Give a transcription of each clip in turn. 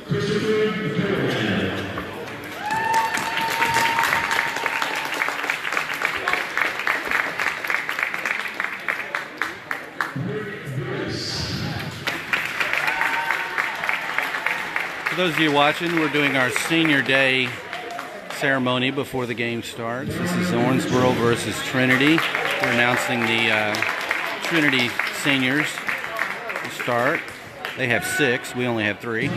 For those of you watching, we're doing our senior day ceremony before the game starts. This is Owensboro versus Trinity. We're announcing the Trinity seniors to start. They have 6. We only have 3.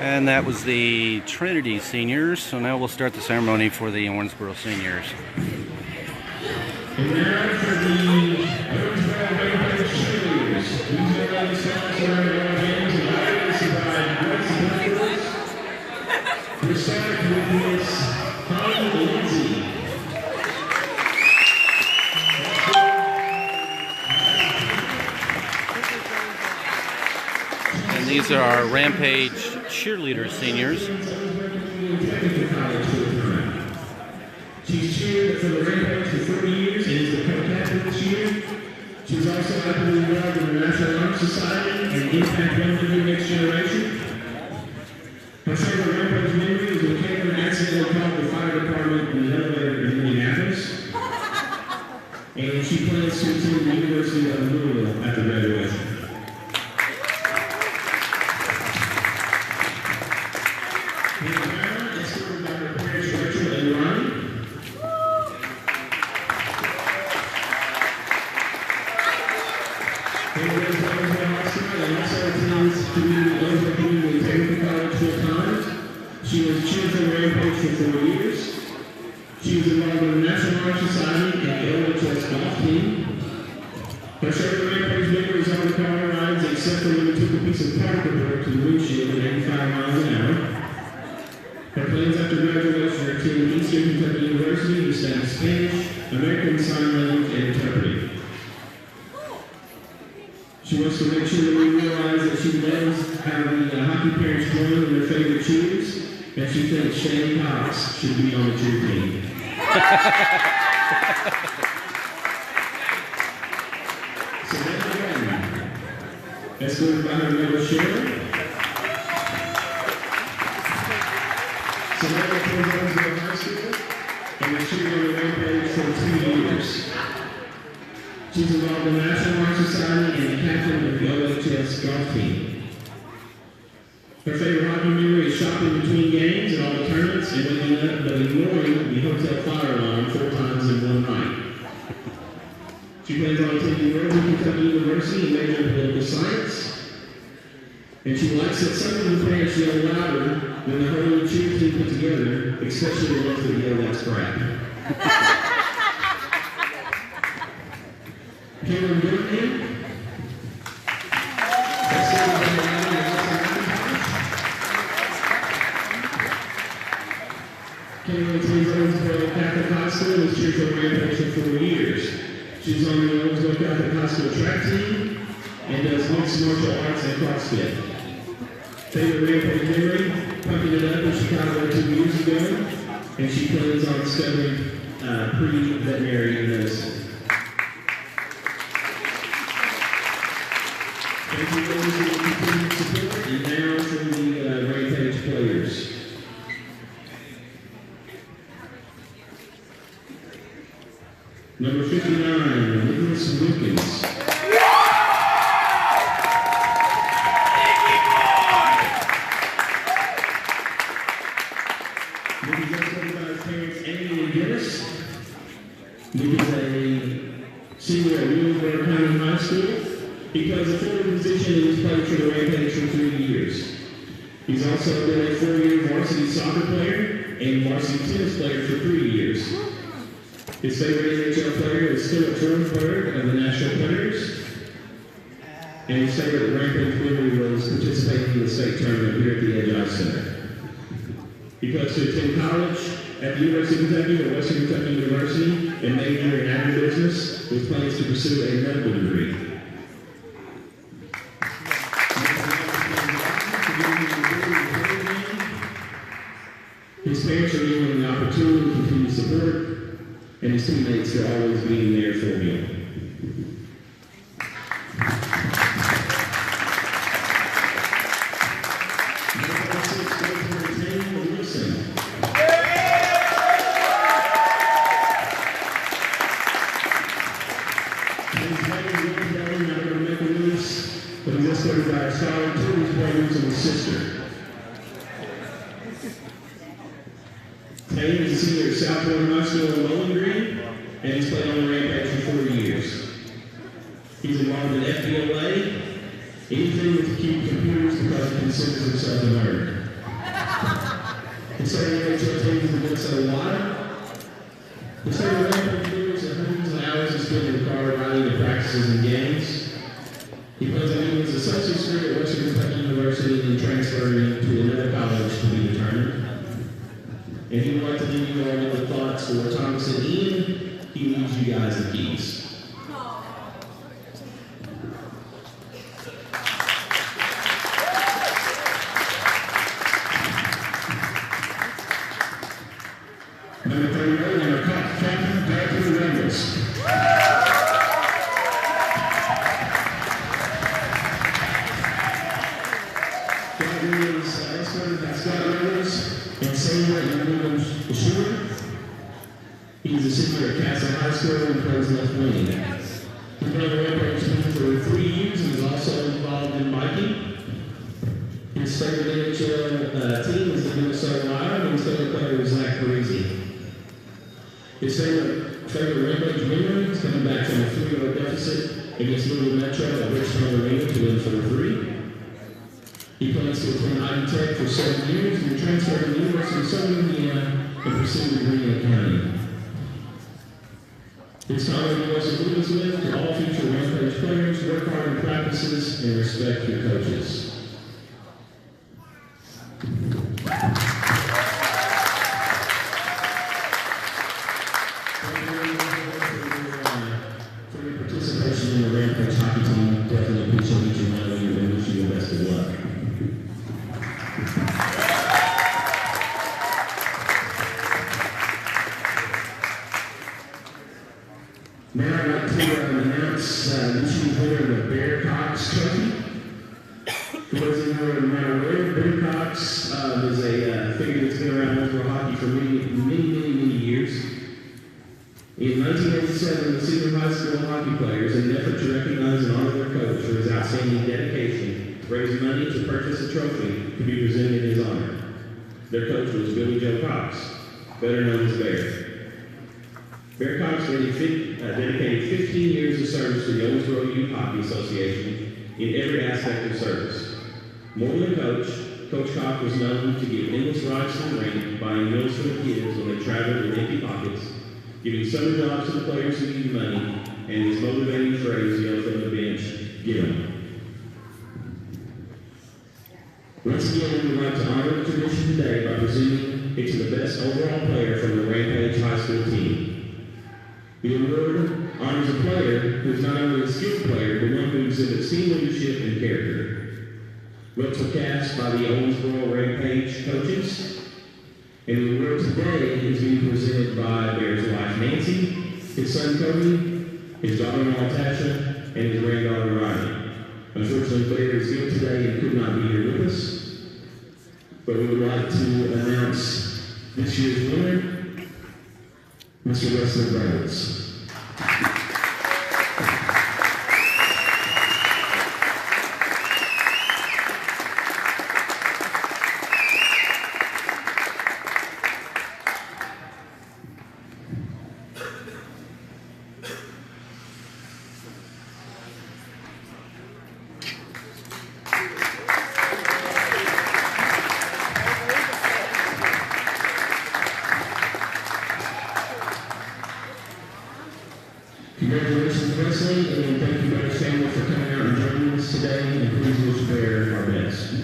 And that was the Trinity seniors. So now we'll start the ceremony for the Owensboro seniors. And now for the Owensboro seniors. These are the songs around our games and items by Grace Buckles. We start with Miss Holly Lindsay. And these are our Rampage cheerleader seniors. She's cheered for the Rampage for 40 years and is the co-captain this year. She's also actively involved in the National Honor Society and Impact One for the Next Generation. Her favorite Rampage memory is when Cameron accidentally called the fire department in the elevator in Minneapolis. And she plans to attend the University of Louisville after graduation. She was cheered for the Rampage for 4 years. She was involved in the National Honor Society and the LHS golf team. Her favorite Rampage memory is all the car rides except for when we took a piece of particle board to the windshield at 85 miles an hour. Her plans after graduation are to attend Eastern Kentucky University to study Spanish, American Sign Language, and interpreting. She wants to make sure that we realize that she loves having hockey parents join in their favorite cheers. And she thinks Shane Cox should be on the cheer team. So that's again. Let's go by her middle share. Samantha plays Owensboro High School and was cheered on the Rampage for 2 years. She's involved in the National Honor Society and the captain of the LHS golf team. Her favorite hockey memory is shopping between games and all the tournaments and waking up but ignoring the hotel fire alarm 4 times in one night. She plans on attending Northern Kentucky University and major in political science. And she likes that some of the parents yell louder when the whole cheer team put together, especially the ones that yell that's crap. Cameron Goodman. Cameron attends Owensboro Catholic High School and was cheered for Rampage for 4 years. She's on the Owensboro Catholic High School track team and does mixed martial arts and CrossFit. Favorite Rampage memory, pumping it up in Chicago 2 years ago, and she plans on studying pre-veterinary medicine. Thank you for your continued support, and now for the Rampage players. Number 59, Nicholas Wilkins. Nick is represented by his parents, Andy and Dennis. Nick is a senior at Owensboro County High School. He plays a forward position and he's played for the Rampage for 3 years. He's also been a 4-year varsity soccer player and varsity tennis player for 3 years. His favorite NHL player is Philip Forsberg of the National Players. And his favorite Rampage memory was participating in the state tournament here at the Edge Ice Center. He plans to attend college at the University of Kentucky or Western Kentucky University and major in agribusiness with plans to pursue a medical degree. His parents are giving him the opportunity to continue support, and his teammates are always being there for him. By a solid two of his brothers and his sister. Tatum is a senior at Southport High School in Bowling Green, and he's played on the Rampage for 4 years. He's involved in FBLA, anything with computers because he considers himself a nerd. His NHL team is against a lot. His favorite Rampage years are hundreds of hours he spent in the car riding to practices and games. He plans on doing his associate's degree at Western Kentucky University and transferring to another college to be determined. And he would like to leave you all with the thoughts for Thomas and Ian. He leaves you guys the keys. Number 38, our captain, Patrick Ramos. He's a senior at Castle High School and plays left wing. He's been on the Rampage team for 3 years and is also involved in biking. His favorite NHL team is the Minnesota Wild, and his favorite player is Zach Parisi. His favorite Rampage winner is coming back from a 3-0 deficit against Louisville Metro at Richmond Arena to win 4-3. He plans to attend Ivy Tech for 7 years and transfer to the University of Southern Indiana and pursue a degree in accounting. His comment was alluded with to all future Rampage players: work hard in practices and respect your coaches. For your participation in the Rampage hockey team, definitely appreciate each and one of you and wish you the best of luck. Now I'd like to announce this year's winner of the Bear Cox Trophy. For those of you who are not aware, Bear Cox is a figure that's been around Owensboro hockey for many years. In 1987, the senior high school hockey players, in an effort to recognize and honor their coach for his outstanding dedication, raised money to purchase a trophy to be presented in his honor. Their coach was Billy Joe Cox, better known as Bear. Bear Cox dedicated 15 years of service to the Owensboro Youth Hockey Association in every aspect of service. More than a coach, Coach Cox was known to give endless rides to the rink, buying meals for the kids when they traveled with empty pockets, giving summer jobs to the players who needed money, and his motivating phrase yelled from the bench, "Get 'em." Once again, we would like to honor the tradition today by presenting it to the best overall player from the Rampage High School team. The award honors a player who is not only a skilled player, but one who exhibits team leadership and character. Votes were cast by the Owensboro Rampage coaches, and the award today is being presented by Bear's wife Nancy, his son Cody, his daughter-in-law Tasha, and his granddaughter Riley. Unfortunately, Bear is ill today and could not be here with us, but we would like to announce this year's winner, Mr. Wesley Reynolds. Congratulations. Congratulations, Wrestling, and thank you, Mother's family, for coming out and joining us today, and please wish Bear our best.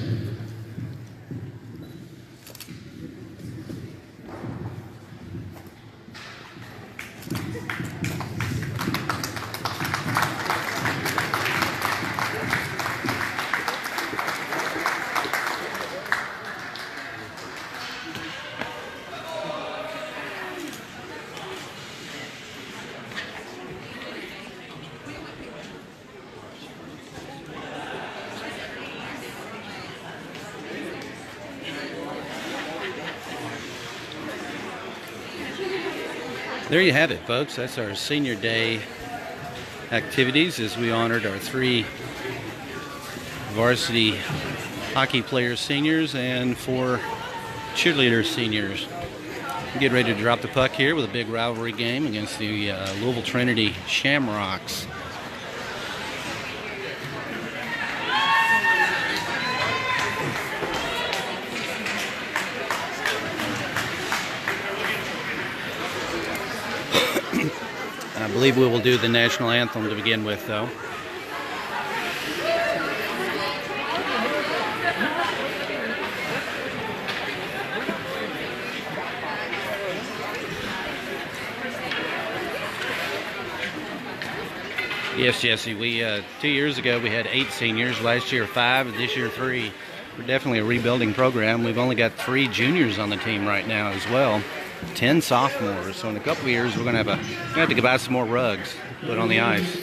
There you have it, folks. That's our senior day activities as we honored our 3 varsity hockey players seniors and 4 cheerleaders seniors. We get ready to drop the puck here with a big rivalry game against the Louisville Trinity Shamrocks. I believe we will do the national anthem to begin with, though. Yes, Jesse, we 2 years ago we had 8 seniors, last year 5, and this year 3. We're definitely a rebuilding program. We've only got 3 juniors on the team right now as well. 10 sophomores. So in a couple of years, we're gonna have to buy some more rugs to put on the ice.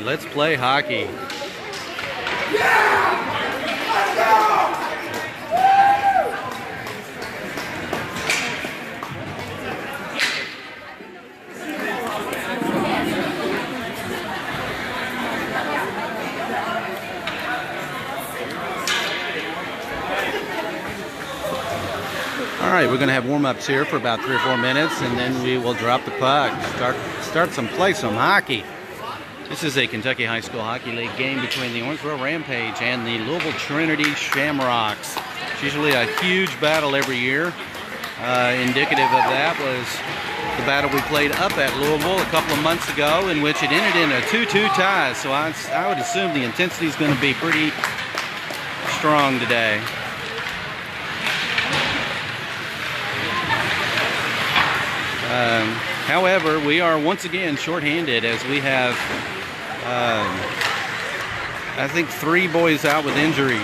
Let's play hockey. All right, we're going to have warm-ups here for about 3 or 4 minutes, and then we will drop the puck, play some hockey. This is a Kentucky High School Hockey League game between the Owensboro Rampage and the Louisville Trinity Shamrocks. It's usually a huge battle every year. Indicative of that was the battle we played up at Louisville a couple of months ago, in which it ended in a 2-2 tie. So I would assume the intensity is going to be pretty strong today. However, we are once again shorthanded as we have, I think, 3 boys out with injuries.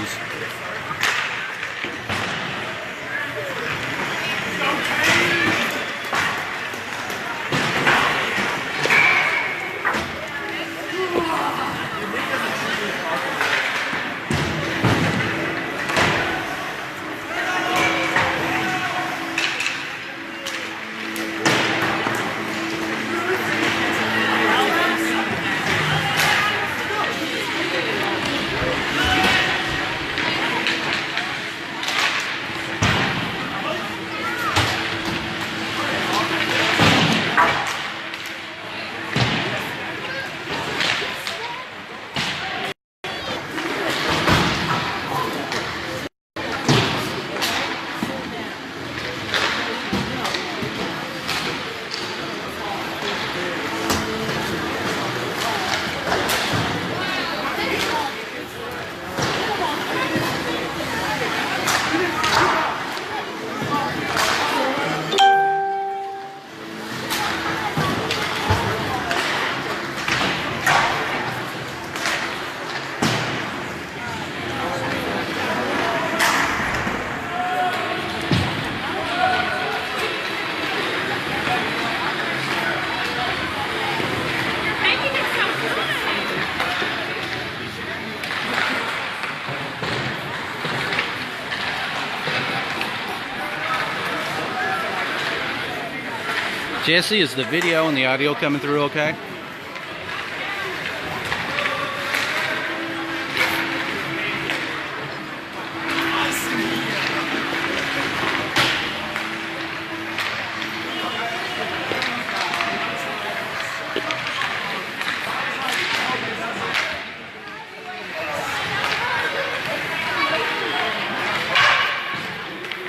Jesse, is the video and the audio coming through okay?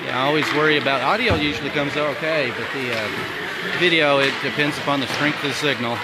I always worry about audio. Usually comes okay, but the video, it depends upon the strength of the signal.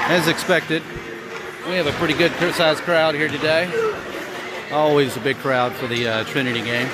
As expected, we have a pretty good sized crowd here today. Always a big crowd for the Trinity game.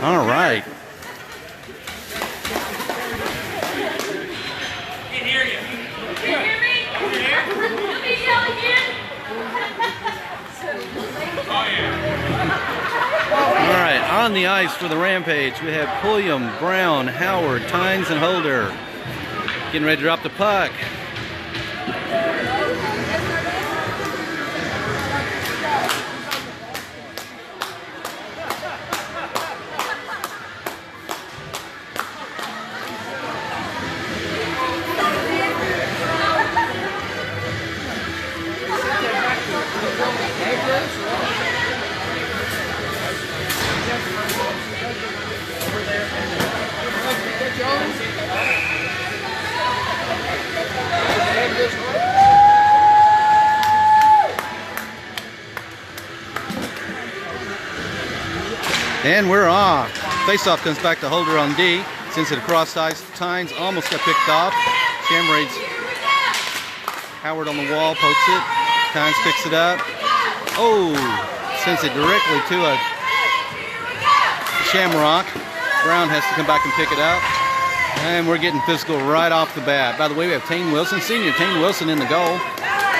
All right. Can't hear you. Can you hear me? Let me yell again. All right, on the ice for the Rampage, we have Pulliam, Brown, Howard, Tynes, and Holder. Getting ready to drop the puck. And we're off. Faceoff comes back to Holder on D. Sends it across ice. Tynes almost got picked off. Chambraid's Howard on the wall, pokes it. Kynes picks it up. Oh, sends it directly to a Shamrock. Brown has to come back and pick it up. And we're getting physical right off the bat. By the way, we have Tane Wilson, senior Tane Wilson in the goal.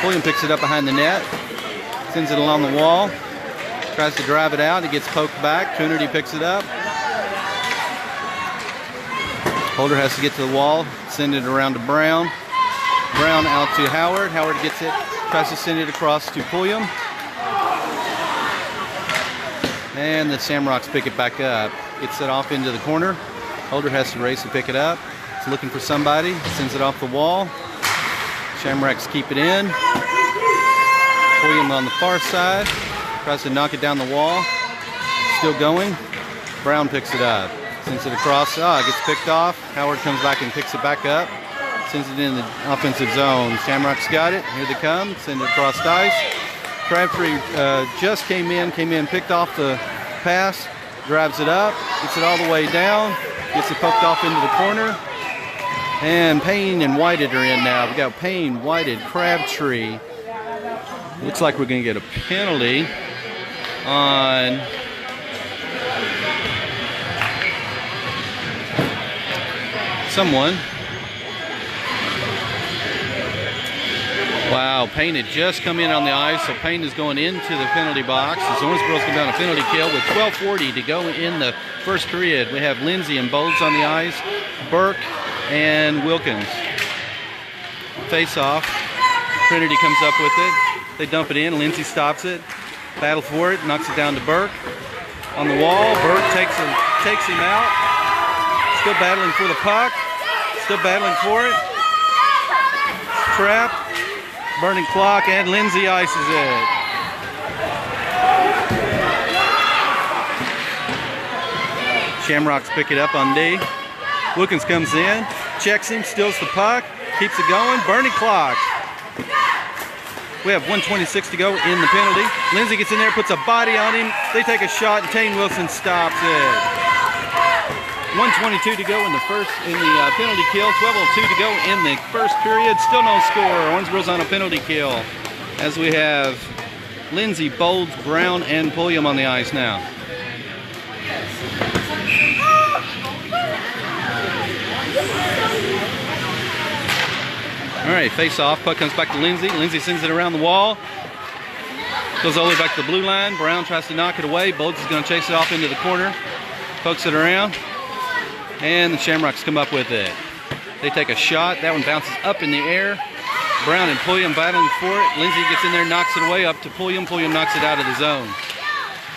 William picks it up behind the net. Sends it along the wall. Tries to drive it out. It gets poked back. Trinity picks it up. Holder has to get to the wall. Send it around to Brown. Brown out to Howard. Howard gets it. Tries to send it across to Pulliam. And the Shamrocks pick it back up. Gets it off into the corner. Holder has to race to pick it up. It's looking for somebody. Sends it off the wall. Shamrocks keep it in. Pulliam on the far side. Tries to knock it down the wall. Still going. Brown picks it up. Sends it across. It gets picked off. Howard comes back and picks it back up. Sends it in the offensive zone. Shamrocks got it. Here they come. Send it across ice. Crabtree just came in, picked off the pass, drives it up, gets it all the way down, gets it poked off into the corner. And Payne and Whited are in now. We got Payne, Whited, Crabtree. Looks like we're going to get a penalty on someone. Wow, Payne had just come in on the ice, so Payne is going into the penalty box. As Owensboro's going down a penalty kill with 12:40 to go in the first period. We have Lindsay and Bowles on the ice, Burke and Wilkins. Face off. Trinity comes up with it. They dump it in. Lindsay stops it. Battle for it. Knocks it down to Burke. On the wall. Burke takes him out. Still battling for the puck. Still battling for it. Trap. Burning clock, and Lindsay ices it. Shamrocks pick it up on D. Wilkins comes in, checks him, steals the puck, keeps it going. Burning clock. We have 1:26 to go in the penalty. Lindsay gets in there, puts a body on him. They take a shot, and Tane Wilson stops it. 1:22 to go in the penalty kill. 12:02 to go in the first period. Still no score. Owensboro's on a penalty kill. As we have Lindsay, Bowles, Brown, and Pulliam on the ice now. All right, face off. Puck comes back to Lindsay. Lindsay sends it around the wall. Goes all the way back to the blue line. Brown tries to knock it away. Bowles is going to chase it off into the corner. Pokes it around. And the Shamrocks come up with it. They take a shot. That one bounces up in the air. Brown and Pulliam battling for it. Lindsay gets in there, knocks it away up to Pulliam. Pulliam knocks it out of the zone.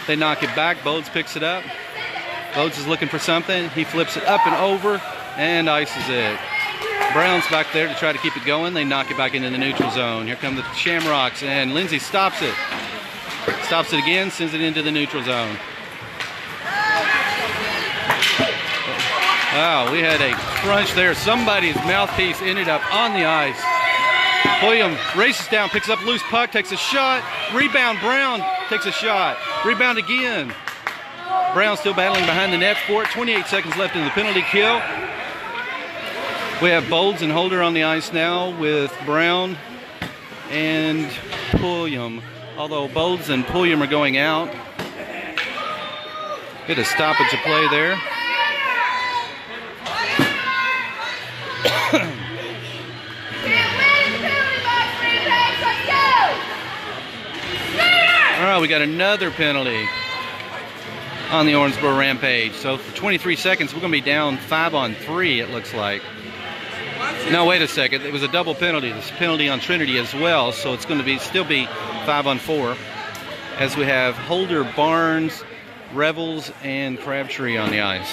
They knock it back. Bowles picks it up. Bowles is looking for something. He flips it up and over and ices it. Brown's back there to try to keep it going. They knock it back into the neutral zone. Here come the Shamrocks, and Lindsay stops it. Stops it again, sends it into the neutral zone. Wow, we had a crunch there. Somebody's mouthpiece ended up on the ice. Pulliam races down, picks up a loose puck, takes a shot. Rebound, Brown takes a shot. Rebound again. Brown still battling behind the net for it. 28 seconds left in the penalty kill. We have Bowles and Holder on the ice now with Brown and Pulliam. Although Bowles and Pulliam are going out. Get a stoppage of play there. All right, we got another penalty on the Owensboro Rampage. So for 23 seconds, we're going to be down 5-on-3, it looks like. No, wait a second. It was a double penalty. There's a penalty on Trinity as well, so it's going to still be 5-on-4 as we have Holder, Barnes, Revels, and Crabtree on the ice.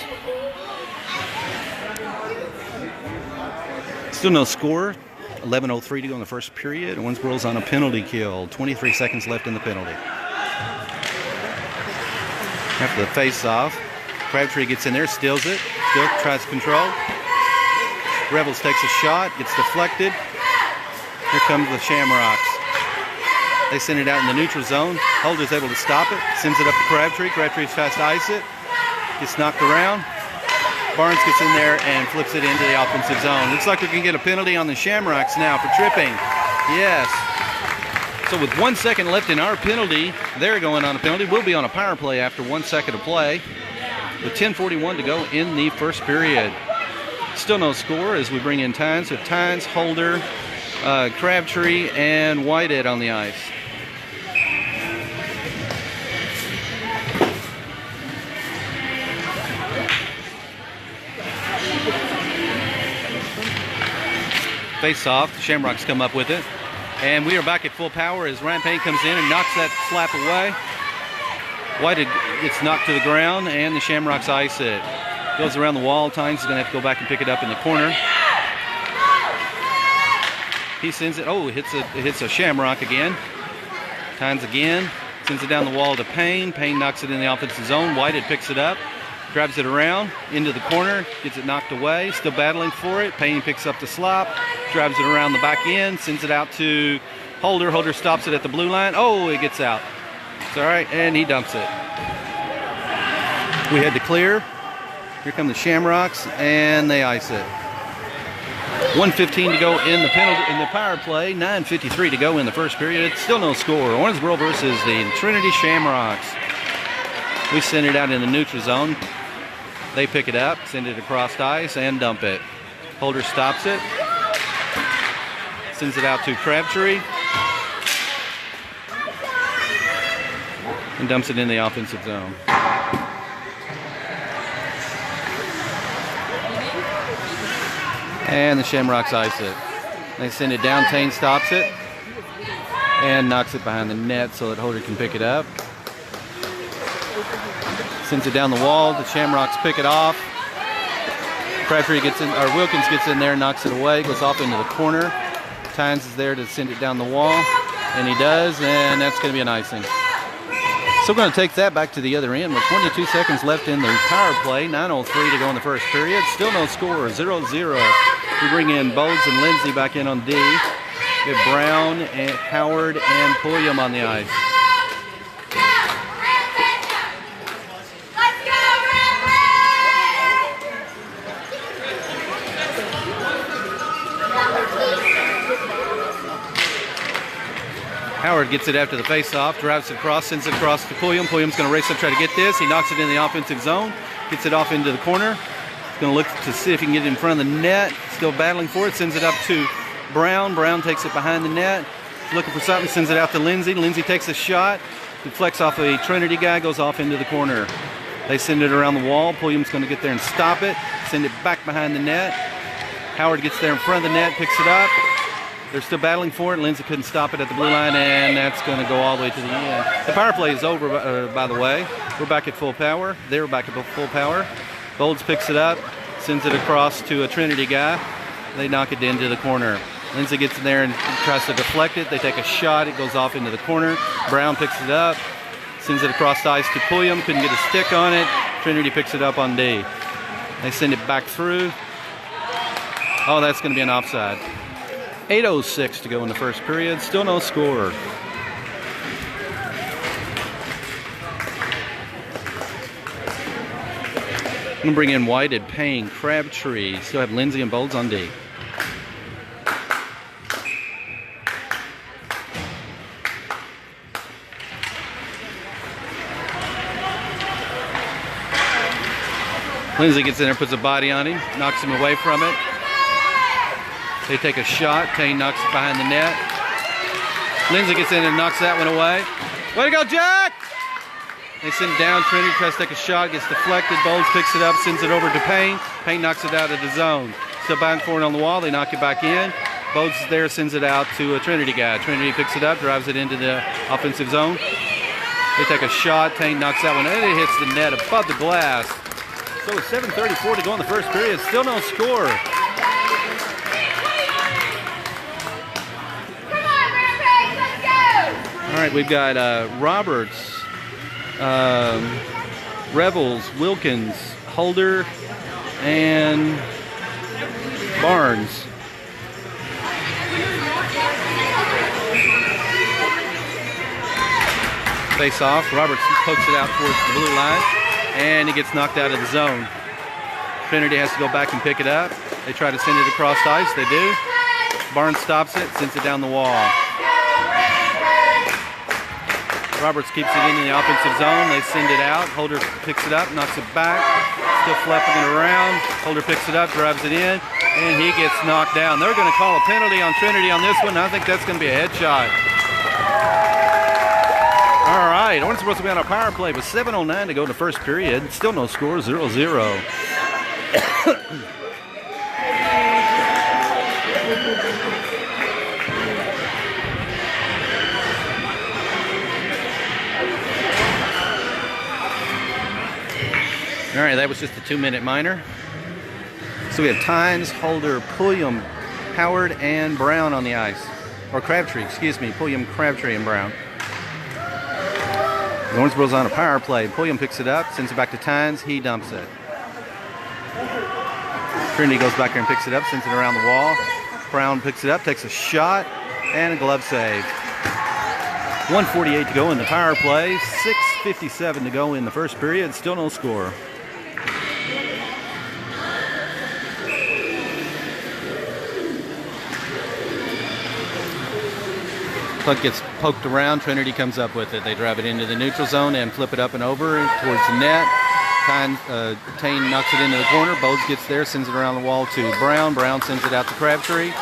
Still no score. 11:03 to go in the first period. Owensboro's on a penalty kill. 23 seconds left in the penalty. After the face-off, Crabtree gets in there, steals it, still tries to control. Revels takes a shot, gets deflected. Here comes the Shamrocks. They send it out in the neutral zone. Holder's able to stop it, sends it up to Crabtree. Crabtree's tries to ice it, gets knocked around. Barnes gets in there and flips it into the offensive zone. Looks like we can get a penalty on the Shamrocks now for tripping. Yes. So with 1 second left in our penalty, they're going on a penalty. We'll be on a power play after 1 second of play with 10:41 to go in the first period. Still no score as we bring in Tynes. With Tynes, Holder, Crabtree, and Whitehead on the ice. Face off, the Shamrocks come up with it. And we are back at full power as Ryan Payne comes in and knocks that slap away. Whitehead gets knocked to the ground and the Shamrocks ice it. Goes around the wall. Tynes is going to have to go back and pick it up in the corner. He sends it. Oh, it hits a Shamrock again. Tynes again. Sends it down the wall to Payne. Payne knocks it in the offensive zone. Whitehead picks it up. Grabs it around into the corner. Gets it knocked away. Still battling for it. Payne picks up the slop. Drives it around the back end. Sends it out to Holder. Holder stops it at the blue line. Oh, it gets out. It's all right. And he dumps it. We had to clear. Here come the Shamrocks, and they ice it. 1:15 to go in the power play. 9:53 to go in the first period. It's still no score. Owensboro versus the Trinity Shamrocks. We send it out in the neutral zone. They pick it up, send it across ice, and dump it. Holder stops it. Sends it out to Crabtree. And dumps it in the offensive zone. And the Shamrocks ice it. They send it down. Tane stops it and knocks it behind the net so that Holder can pick it up. Sends it down the wall. The Shamrocks pick it off. Crabtree gets in, or Wilkins gets in there, knocks it away, goes off into the corner. Tynes is there to send it down the wall, and he does, and that's going to be an icing. So we're going to take that back to the other end with 22 seconds left in the power play. 9:03 to go in the first period. Still no score. 0-0. We bring in Bowles and Lindsay back in on D. We have Brown and Howard and Pulliam on the ice. Howard gets it after the face-off, drives it across, sends it across to Pulliam. Pulliam's going to race up, try to get this. He knocks it in the offensive zone, gets it off into the corner. He's going to look to see if he can get it in front of the net. Still battling for it, sends it up to Brown. Brown takes it behind the net. He's looking for something, sends it out to Lindsay. Lindsay takes a shot, deflects off a Trinity guy, goes off into the corner. They send it around the wall. Pulliam's going to get there and stop it, send it back behind the net. Howard gets there in front of the net, picks it up. They're still battling for it. Lindsay couldn't stop it at the blue line, and that's going to go all the way to the end. The power play is over, by the way. We're back at full power. They're back at full power. Bolds picks it up, sends it across to a Trinity guy. They knock it into the corner. Lindsay gets in there and tries to deflect it. They take a shot. It goes off into the corner. Brown picks it up, sends it across the ice to Pulliam. Couldn't get a stick on it. Trinity picks it up on D. They send it back through. Oh, that's going to be an offside. 8:06 to go in the first period. Still no score. I'm going to bring in Whitehead, Payne, Crabtree. Still have Lindsay and Bowles on D. Lindsay gets in there, puts a body on him, knocks him away from it. They take a shot. Payne knocks it behind the net. Lindsay gets in and knocks that one away. Way to go, Jack! They send it down. Trinity tries to take a shot, gets deflected. Bowles picks it up, sends it over to Payne. Payne knocks it out of the zone. Still back for it on the wall. They knock it back in. Bowles is there, sends it out to a Trinity guy. Trinity picks it up, drives it into the offensive zone. They take a shot. Payne knocks that one, and it hits the net above the glass. So with 7:34 to go in the first period, still no score. All right, we've got Roberts, Revels, Wilkins, Holder, and Barnes. Face off. Roberts pokes it out towards the blue line, and he gets knocked out of the zone. Trinity has to go back and pick it up. They try to send it across ice. They do. Barnes stops it, sends it down the wall. Roberts keeps it in the offensive zone. They send it out. Holder picks it up, knocks it back. Still flapping it around. Holder picks it up, drives it in, and he gets knocked down. They're going to call a penalty on Trinity on this one. I think that's going to be a headshot. All right, Owensboro supposed to be on a power play with 7:09 to go in the first period. Still no score, 0-0. All right, that was just a 2-minute minor. So we have Tynes, Holder, Pulliam, Howard, and Brown on the ice. Or Crabtree, excuse me. Pulliam, Crabtree, and Brown. Owensboro's on a power play. Pulliam picks it up, sends it back to Tynes. He dumps it. Trinity goes back there and picks it up, sends it around the wall. Brown picks it up, takes a shot, and a glove save. 1:48 to go in the power play. 6:57 to go in the first period. Still no score. Puck gets poked around. Trinity comes up with it. They drive it into the neutral zone and flip it up and over towards the net. Tane knocks it into the corner. Bowes gets there, sends it around the wall to Brown. Brown sends it out to Crabtree.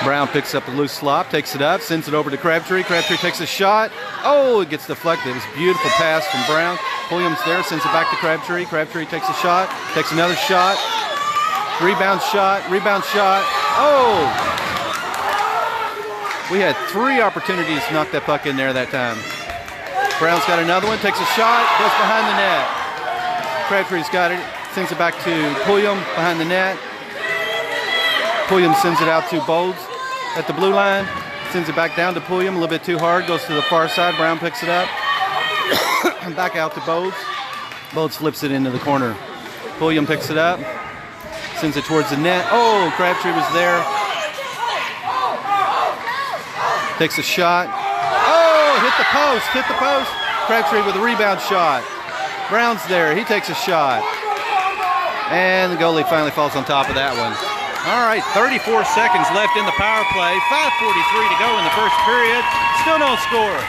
Brown picks up a loose slop, takes it up, sends it over to Crabtree. Crabtree takes a shot. Oh, it gets deflected. It was a beautiful pass from Brown. Pulliam's there, sends it back to Crabtree. Crabtree takes a shot, takes another shot. Rebound shot. Oh! We had 3 opportunities to knock that puck in there that time. Brown's got another one, takes a shot, goes behind the net. Crabtree's got it, sends it back to Pulliam behind the net. Pulliam sends it out to Bowles at the blue line, sends it back down to Pulliam, a little bit too hard, goes to the far side. Brown picks it up, back out to Bowles. Bowles flips it into the corner. Pulliam picks it up, sends it towards the net. Oh, Crabtree was there. Takes a shot. Oh, hit the post. Crabtree with a rebound shot. Brown's there. He takes a shot. And the goalie finally falls on top of that one. All right, 34 seconds left in the power play. 5:43 to go in the first period. Still no score.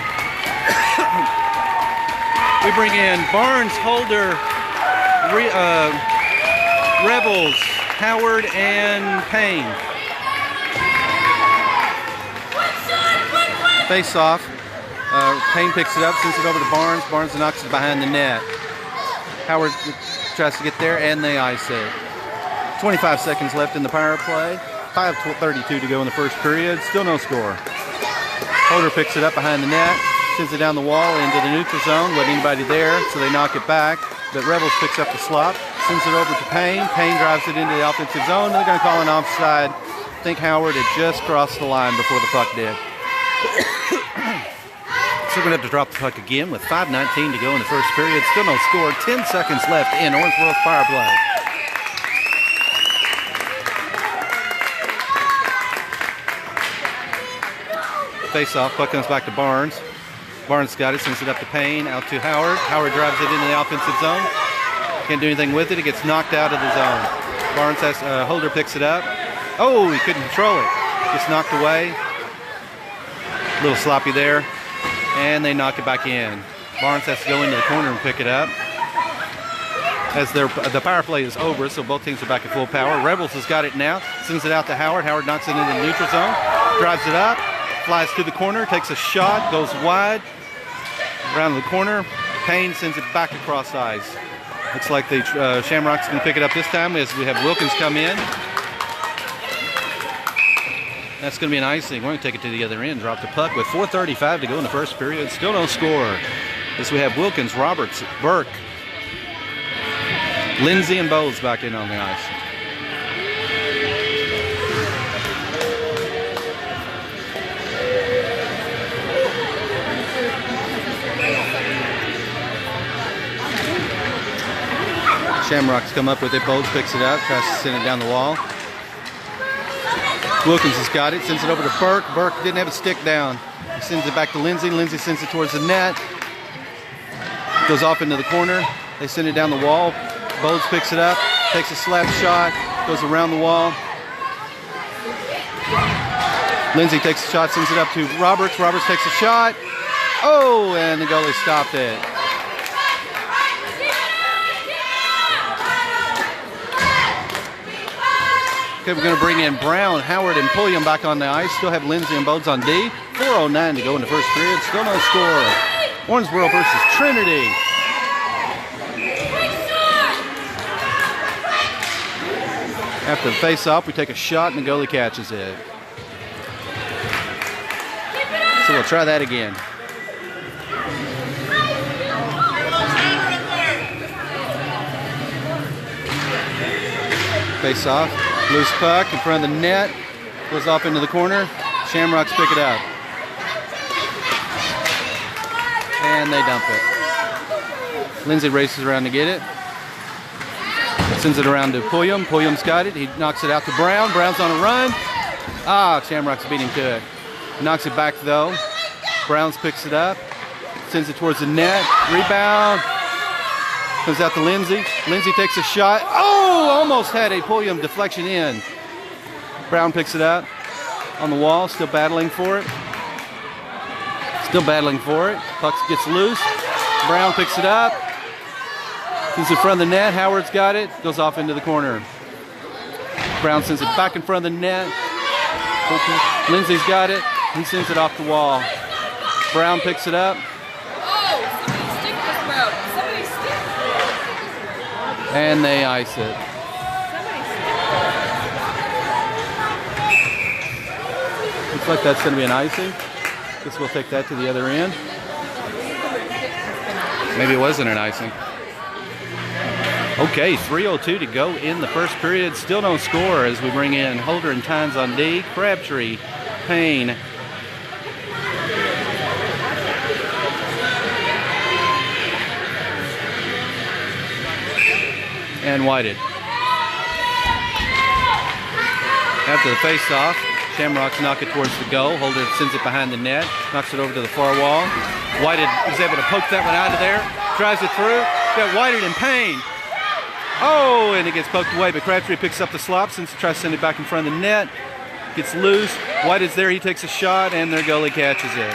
We bring in Barnes, Holder, Rebels, Howard, and Payne. Face off. Payne picks it up, sends it over to Barnes. Barnes knocks it behind the net. Howard tries to get there, and they ice it. 25 seconds left in the power play. 5:32 to go in the first period. Still no score. Holder picks it up behind the net, sends it down the wall into the neutral zone. Wasn't anybody there, so they knock it back. But Rebels picks up the slop, sends it over to Payne. Payne drives it into the offensive zone. They're going to call an offside. I think Howard had just crossed the line before the puck did. So we're going to have to drop the puck again with 5:19 to go in the first period. Still no score. 10 seconds left in Owensboro's power play. Face off. Puck comes back to Barnes. Barnes got it, sends it up to Payne, out to Howard. Howard drives it into the offensive zone. Can't do anything with it. It gets knocked out of the zone. Barnes has Holder picks it up. Oh, he couldn't control it. Gets knocked away. A little sloppy there. And they knock it back in. Barnes has to go into the corner and pick it up. As the power play is over, so both teams are back at full power. Rebels has got it now. Sends it out to Howard. Howard knocks it into the neutral zone. Drives it up. Flies to the corner. Takes a shot. Goes wide. Around the corner. Payne sends it back across ice. Looks like the Shamrocks can pick it up this time as we have Wilkins come in. That's going to be an icing. We're going to take it to the other end. Drop the puck with 4:35 to go in the first period. Still no score. As we have Wilkins, Roberts, Burke, Lindsay, and Bowles back in on the ice. Shamrocks come up with it. Bowles picks it up, tries to send it down the wall. Wilkins has got it, sends it over to Burke. Burke didn't have a stick down. He sends it back to Lindsay. Lindsay sends it towards the net. Goes off into the corner. They send it down the wall. Bowles picks it up, takes a slap shot, goes around the wall. Lindsay takes a shot, sends it up to Roberts. Roberts takes a shot. Oh, and the goalie stopped it. Okay, we're going to bring in Brown, Howard, and Pulliam back on the ice. Still have Lindsay and Bodes on D. 4:09 to go in the first period. Still no score. Owensboro versus Trinity. After the face-off, we take a shot and the goalie catches it. So we'll try that again. Face-off. Loose puck in front of the net. Goes off into the corner. Shamrocks pick it up. And they dump it. Lindsay races around to get it. Sends it around to Pulliam. Pulliam's got it. He knocks it out to Brown. Brown's on a run. Shamrocks beat him to it. Knocks it back though. Browns picks it up. Sends it towards the net. Rebound. Comes out to Lindsay. Lindsay takes a shot. Oh, almost had a Pulliam deflection in. Brown picks it up on the wall. Still battling for it. Still battling for it. Puck gets loose. Brown picks it up. He's in front of the net. Howard's got it. Goes off into the corner. Brown sends it back in front of the net. Lindsay's got it. He sends it off the wall. Brown picks it up. And they ice it. Looks like that's going to be an icing. Guess we'll take that to the other end. Maybe it wasn't an icing. Okay, 3:02 to go in the first period. Still no score as we bring in Holder and Tynes on D. Crabtree, Payne. And Whited. After the face-off, Shamrocks knock it towards the goal. Holder sends it behind the net, knocks it over to the far wall. Whited is able to poke that one out of there, drives it through. Got Whited and Payne. Oh, and it gets poked away, but Crabtree picks up the slop since he tries to send it back in front of the net. Gets loose. Whited's there, he takes a shot, and their goalie catches it.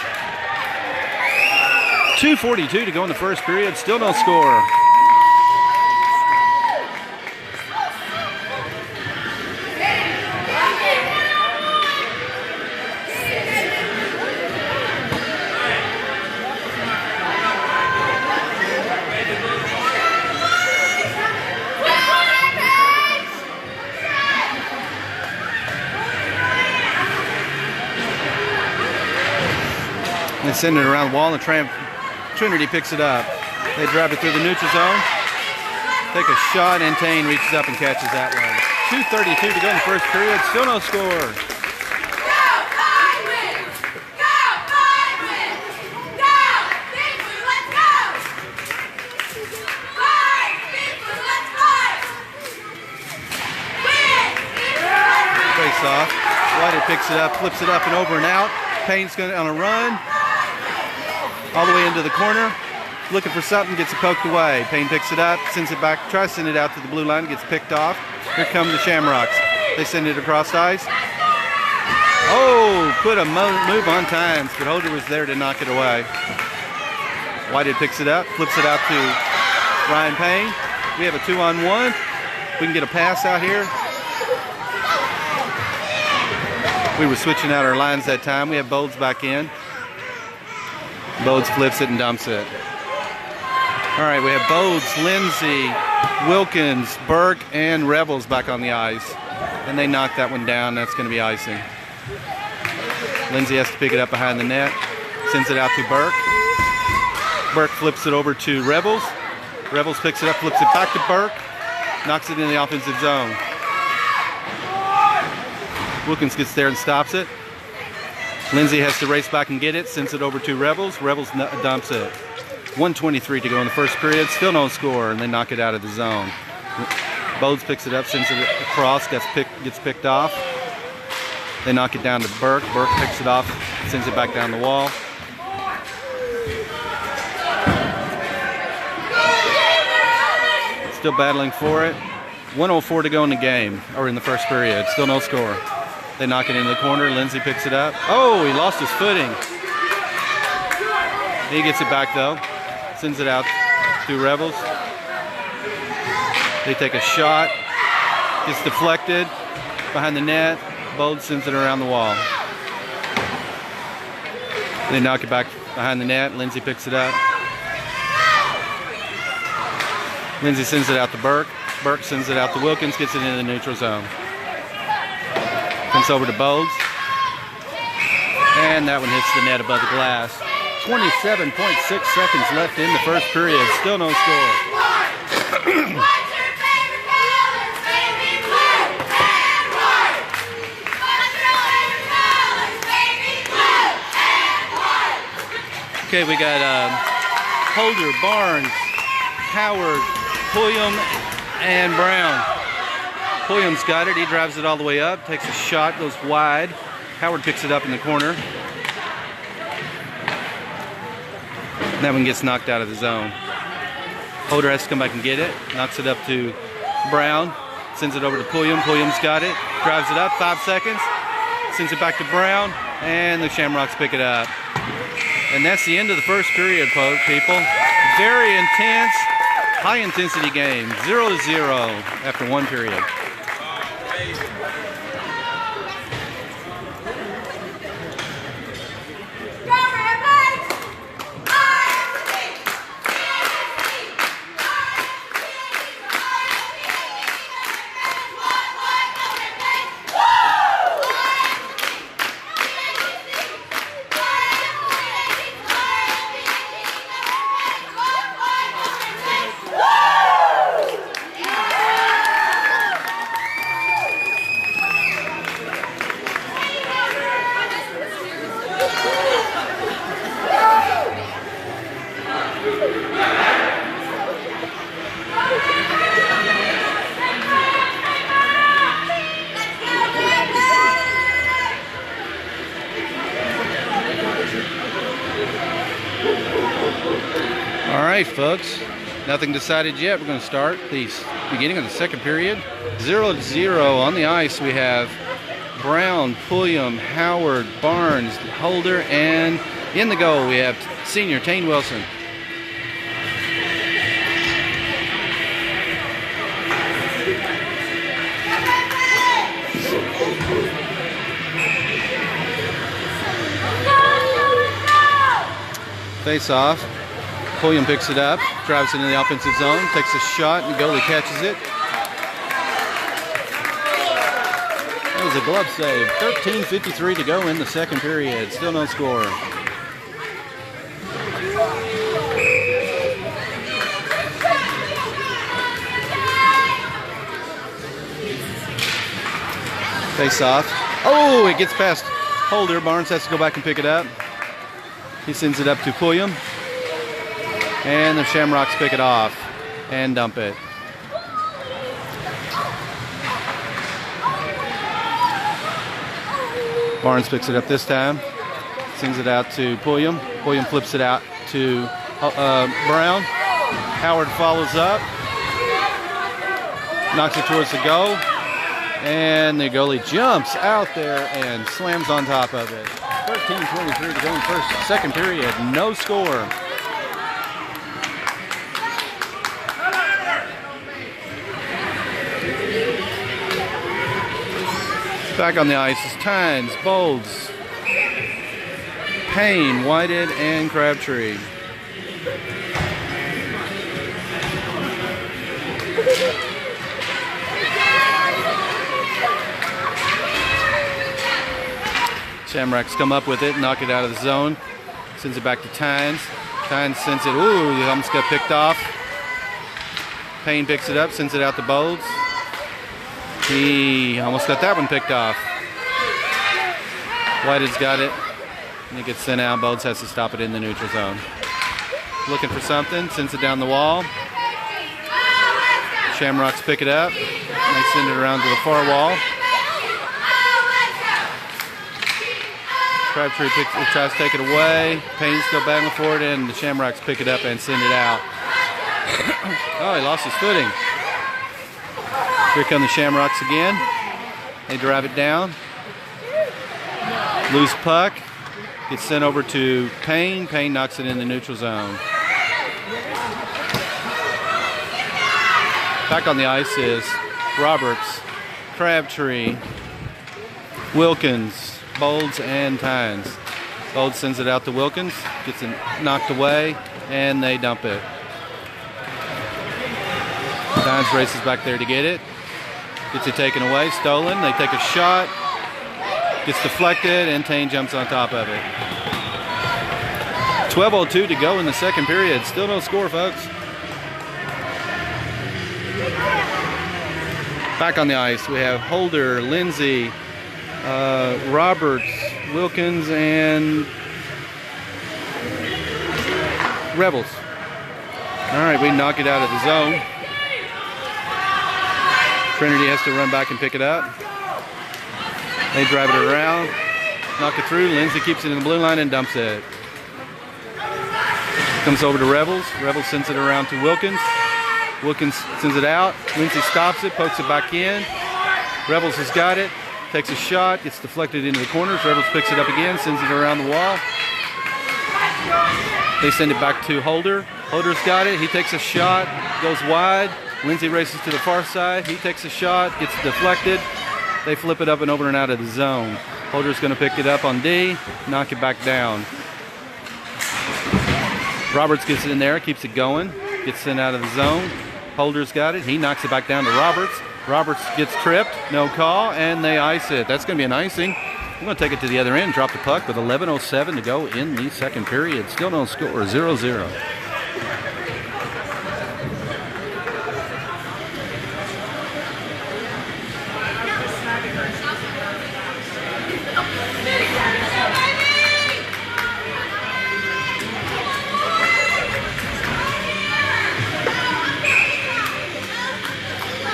2:42 to go in the first period, still no score. They send it around the wall, and Trinity picks it up. They drive it through the neutral zone. Take a shot, and Tane reaches up and catches that one. 2:32 to go in the first period. Still no score. Face off. Whited picks it up, flips it up and over and out. Payne's going on a run. All the way into the corner, looking for something, gets it poked away. Payne picks it up, sends it back, tries to send it out to the blue line, gets picked off. Here come the Shamrocks. They send it across ice. Oh, put a move on Tynes, but Holder was there to knock it away. Whited picks it up, flips it out to Ryan Payne. We have a 2-on-1. We can get a pass out here. We were switching out our lines that time. We have Bodes back in. Bodes flips it and dumps it. All right, we have Bodes, Lindsay, Wilkins, Burke, and Rebels back on the ice. And they knock that one down. That's going to be icing. Lindsay has to pick it up behind the net. Sends it out to Burke. Burke flips it over to Rebels. Rebels picks it up, flips it back to Burke. Knocks it in the offensive zone. Wilkins gets there and stops it. Lindsay has to race back and get it, sends it over to Rebels. Rebels dumps it. 1:23 to go in the first period. Still no score, and they knock it out of the zone. Bodes picks it up, sends it across, gets picked off. They knock it down to Burke. Burke picks it off, sends it back down the wall. Still battling for it. 1:04 to go in the game, or in the first period. Still no score. They knock it into the corner. Lindsay picks it up. Oh, he lost his footing. He gets it back though. Sends it out to Rebels. They take a shot. Gets deflected behind the net. Bold sends it around the wall. They knock it back behind the net. Lindsay picks it up. Lindsay sends it out to Burke. Burke sends it out to Wilkins. Gets it into the neutral zone. Comes over to Bowles. And that one hits the net above the glass. 27.6 seconds left in the first period. Still no score. Okay, we got Holder, Barnes, Howard, Pulliam, and Brown. Pulliam's got it. He drives it all the way up. Takes a shot, goes wide. Howard picks it up in the corner. That one gets knocked out of the zone. Holder has to come back and get it. Knocks it up to Brown. Sends it over to Pulliam. Pulliam's got it. Drives it up. 5 seconds. Sends it back to Brown. And the Shamrocks pick it up. And that's the end of the first period, people. Very intense, high-intensity game. 0-0 after one period. All right, folks, nothing decided yet. We're going to start the beginning of the second period. 0-0 on the ice. We have Brown, Pulliam, Howard, Barnes, Holder, and in the goal we have senior Tane Wilson. Face off. Pulliam picks it up, drives it into the offensive zone, takes a shot, and the goalie catches it. That was a glove save. 13:53 to go in the second period. Still no score. Face off. Oh, it gets past Holder. Barnes has to go back and pick it up. He sends it up to Pulliam. And the Shamrocks pick it off and dump it. Barnes picks it up this time. Sends it out to Pulliam. Pulliam flips it out to Brown. Howard follows up. Knocks it towards the goal. And the goalie jumps out there and slams on top of it. 13:23 to go in second period. No score. Back on the ice is Tynes, Bolds, Payne, Whited, and Crabtree. Shamrocks come up with it, knock it out of the zone. Sends it back to Tynes. Tynes sends it, ooh, he almost got picked off. Payne picks it up, sends it out to Bolds. He almost got that one picked off. White has got it. And it gets sent out. Bolds has to stop it in the neutral zone. Looking for something. Sends it down the wall. Shamrocks pick it up. They send it around to the far wall. Crabtree tries to take it away. Payne's still battling for it, and the Shamrocks pick it up and send it out. Oh, he lost his footing. Here come the Shamrocks again. They drive it down. Loose puck. Gets sent over to Payne. Payne knocks it in the neutral zone. Back on the ice is Roberts, Crabtree, Wilkins, Bolds, and Tynes. Bolds sends it out to Wilkins. Gets it knocked away, and they dump it. Tynes races back there to get it. Gets it taken away, stolen. They take a shot. Gets deflected, and Tane jumps on top of it. 12:02 to go in the second period. Still no score, folks. Back on the ice, we have Holder, Lindsay, Roberts, Wilkins, and Rebels. All right, we knock it out of the zone. Trinity has to run back and pick it up. They drive it around, knock it through. Lindsay keeps it in the blue line and dumps it. Comes over to Rebels. Rebels sends it around to Wilkins. Wilkins sends it out. Lindsay stops it, pokes it back in. Rebels has got it, takes a shot, gets deflected into the corners. Rebels picks it up again, sends it around the wall. They send it back to Holder. Holder's got it. He takes a shot, goes wide. Lindsay races to the far side. He takes a shot, gets deflected. They flip it up and over and out of the zone. Holder's going to pick it up on D, knock it back down. Roberts gets it in there, keeps it going, gets sent out of the zone. Holder's got it. He knocks it back down to Roberts. Roberts gets tripped, no call, and they ice it. That's going to be an icing. We're going to take it to the other end, drop the puck with 11:07 to go in the second period. Still no score, 0-0.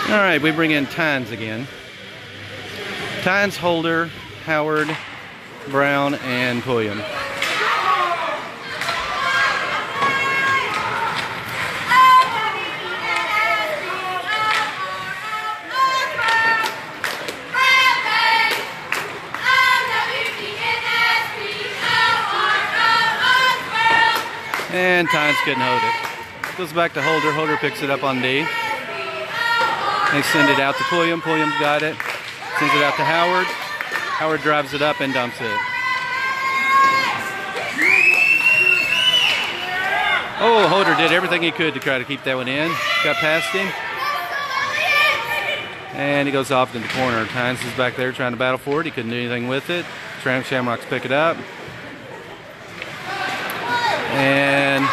All right, we bring in Tynes again. Tynes, Holder, Howard, Brown, and Pulliam. And Tynes couldn't hold it. Goes back to Holder. Holder picks it up on D. They send it out to Pulliam. Pulliam's got it. Sends it out to Howard. Howard drives it up and dumps it. Oh, Holder did everything he could to try to keep that one in. Got past him. And he goes off in the corner. Tynes is back there trying to battle for it. He couldn't do anything with it. Shamrocks pick it up. And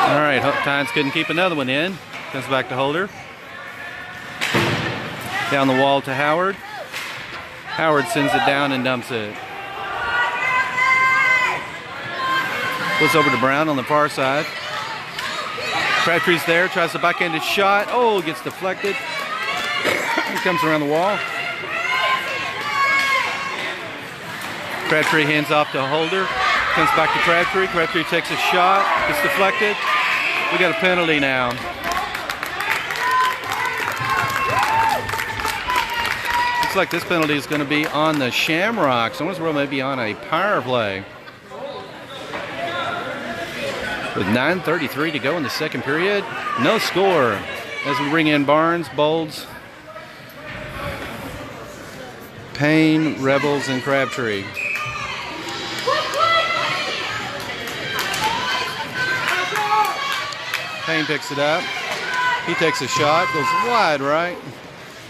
all right, Tynes couldn't keep another one in. Comes back to Holder. Down the wall to Howard. Howard sends it down and dumps it. Goes over to Brown on the far side. Crabtree's there, tries to backhand his shot. Oh, gets deflected. Comes around the wall. Crabtree hands off to Holder. Comes back to Crabtree. Crabtree takes a shot. Gets deflected. We got a penalty now. Looks like this penalty is going to be on the Shamrocks. Owensboro may be on a power play. With 9:33 to go in the second period. No score as we bring in Barnes, Bolds, Payne, Rebels, and Crabtree. Payne picks it up. He takes a shot, goes wide right.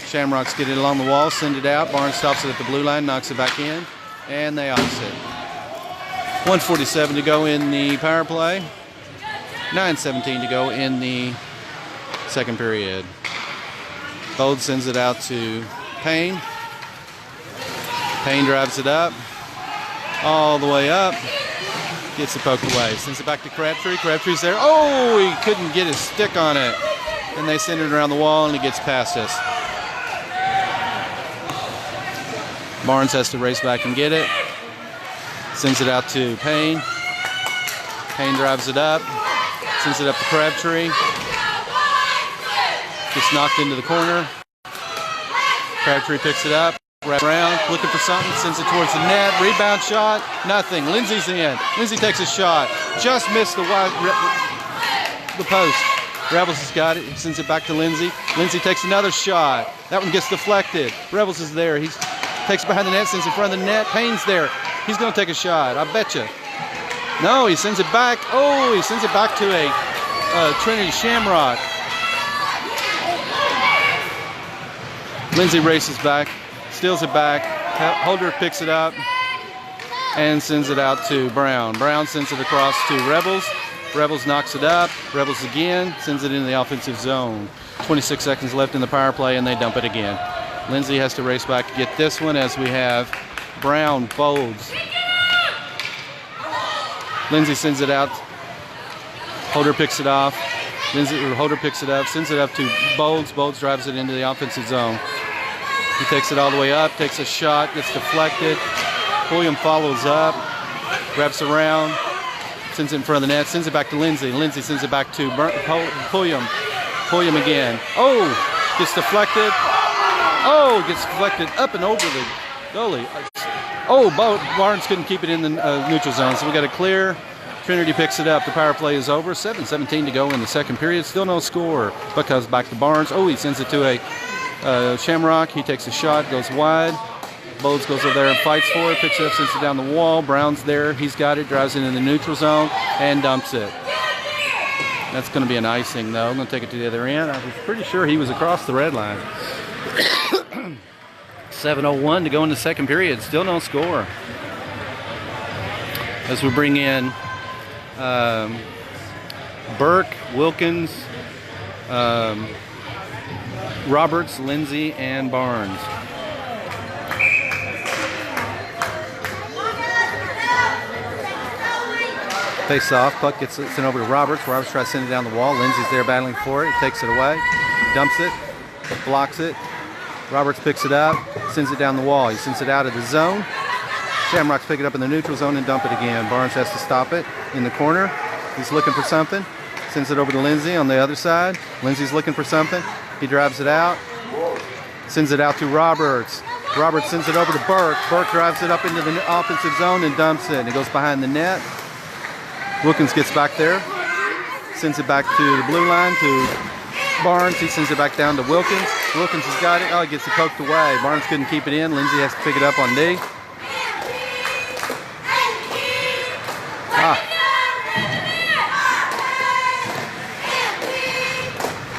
Shamrocks get it along the wall, send it out. Barnes stops it at the blue line, knocks it back in, and they ice it. 1:47 to go in the power play. 9:17 to go in the second period. Bold sends it out to Payne. Payne drives it up, all the way up. Gets it poked away. Sends it back to Crabtree. Crabtree's there. Oh, he couldn't get his stick on it. And they send it around the wall, and it gets past us. Barnes has to race back and get it. Sends it out to Payne. Payne drives it up. Sends it up to Crabtree. Gets knocked into the corner. Crabtree picks it up. Wrap around, looking for something. Sends it towards the net. Rebound shot. Nothing. Lindsay's in. Lindsay takes a shot. Just missed the post. Rebels has got it. He sends it back to Lindsay. Lindsay takes another shot. That one gets deflected. Rebels is there. He takes it behind the net, sends it in front of the net. Payne's there. He's going to take a shot. I bet you. No, he sends it back. Oh, he sends it back to a Trinity Shamrock. Lindsay races back, steals it back. Holder picks it up and sends it out to Brown. Brown sends it across to Rebels. Rebels knocks it up. Rebels again, sends it into the offensive zone. 26 seconds left in the power play, and they dump it again. Lindsay has to race back to get this one as we have Brown folds. Lindsay sends it out. Holder picks it off. Holder picks it up, sends it up to Bolds. Bolds drives it into the offensive zone. He takes it all the way up, takes a shot, gets deflected. Pulliam follows up, wraps around, sends it in front of the net, sends it back to Lindsay. Lindsay sends it back to Pulliam. Pulliam again. Oh, gets deflected. Oh, gets deflected up and over the goalie. Oh, Barnes couldn't keep it in the neutral zone, so we got a clear. Trinity picks it up. The power play is over. 7:17 to go in the second period. Still no score. Buck comes back to Barnes. Oh, he sends it to a Shamrock. He takes a shot, goes wide. Bowles goes over there and fights for it, picks it up, sends it down the wall. Brown's there. He's got it, drives it in the neutral zone, and dumps it. That's going to be an icing, though. I'm going to take it to the other end. I was pretty sure he was across the red line. 7:01 to go in the second period. Still no score. As we bring in Burke, Wilkins, Roberts, Lindsay, and Barnes. Face off, puck gets sent over to Roberts. Roberts tries to send it down the wall. Lindsay's there battling for it. He takes it away, dumps it, blocks it. Roberts picks it up, sends it down the wall. He sends it out of the zone. Shamrocks pick it up in the neutral zone and dump it again. Barnes has to stop it in the corner. He's looking for something. Sends it over to Lindsay on the other side. Lindsay's looking for something. He drives it out. Sends it out to Roberts. Roberts sends it over to Burke. Burke drives it up into the offensive zone and dumps it. And it goes behind the net. Wilkins gets back there. Sends it back to the blue line to Barnes. He sends it back down to Wilkins. Wilkins has got it. Oh, he gets it poked away. Barnes couldn't keep it in. Lindsay has to pick it up on D.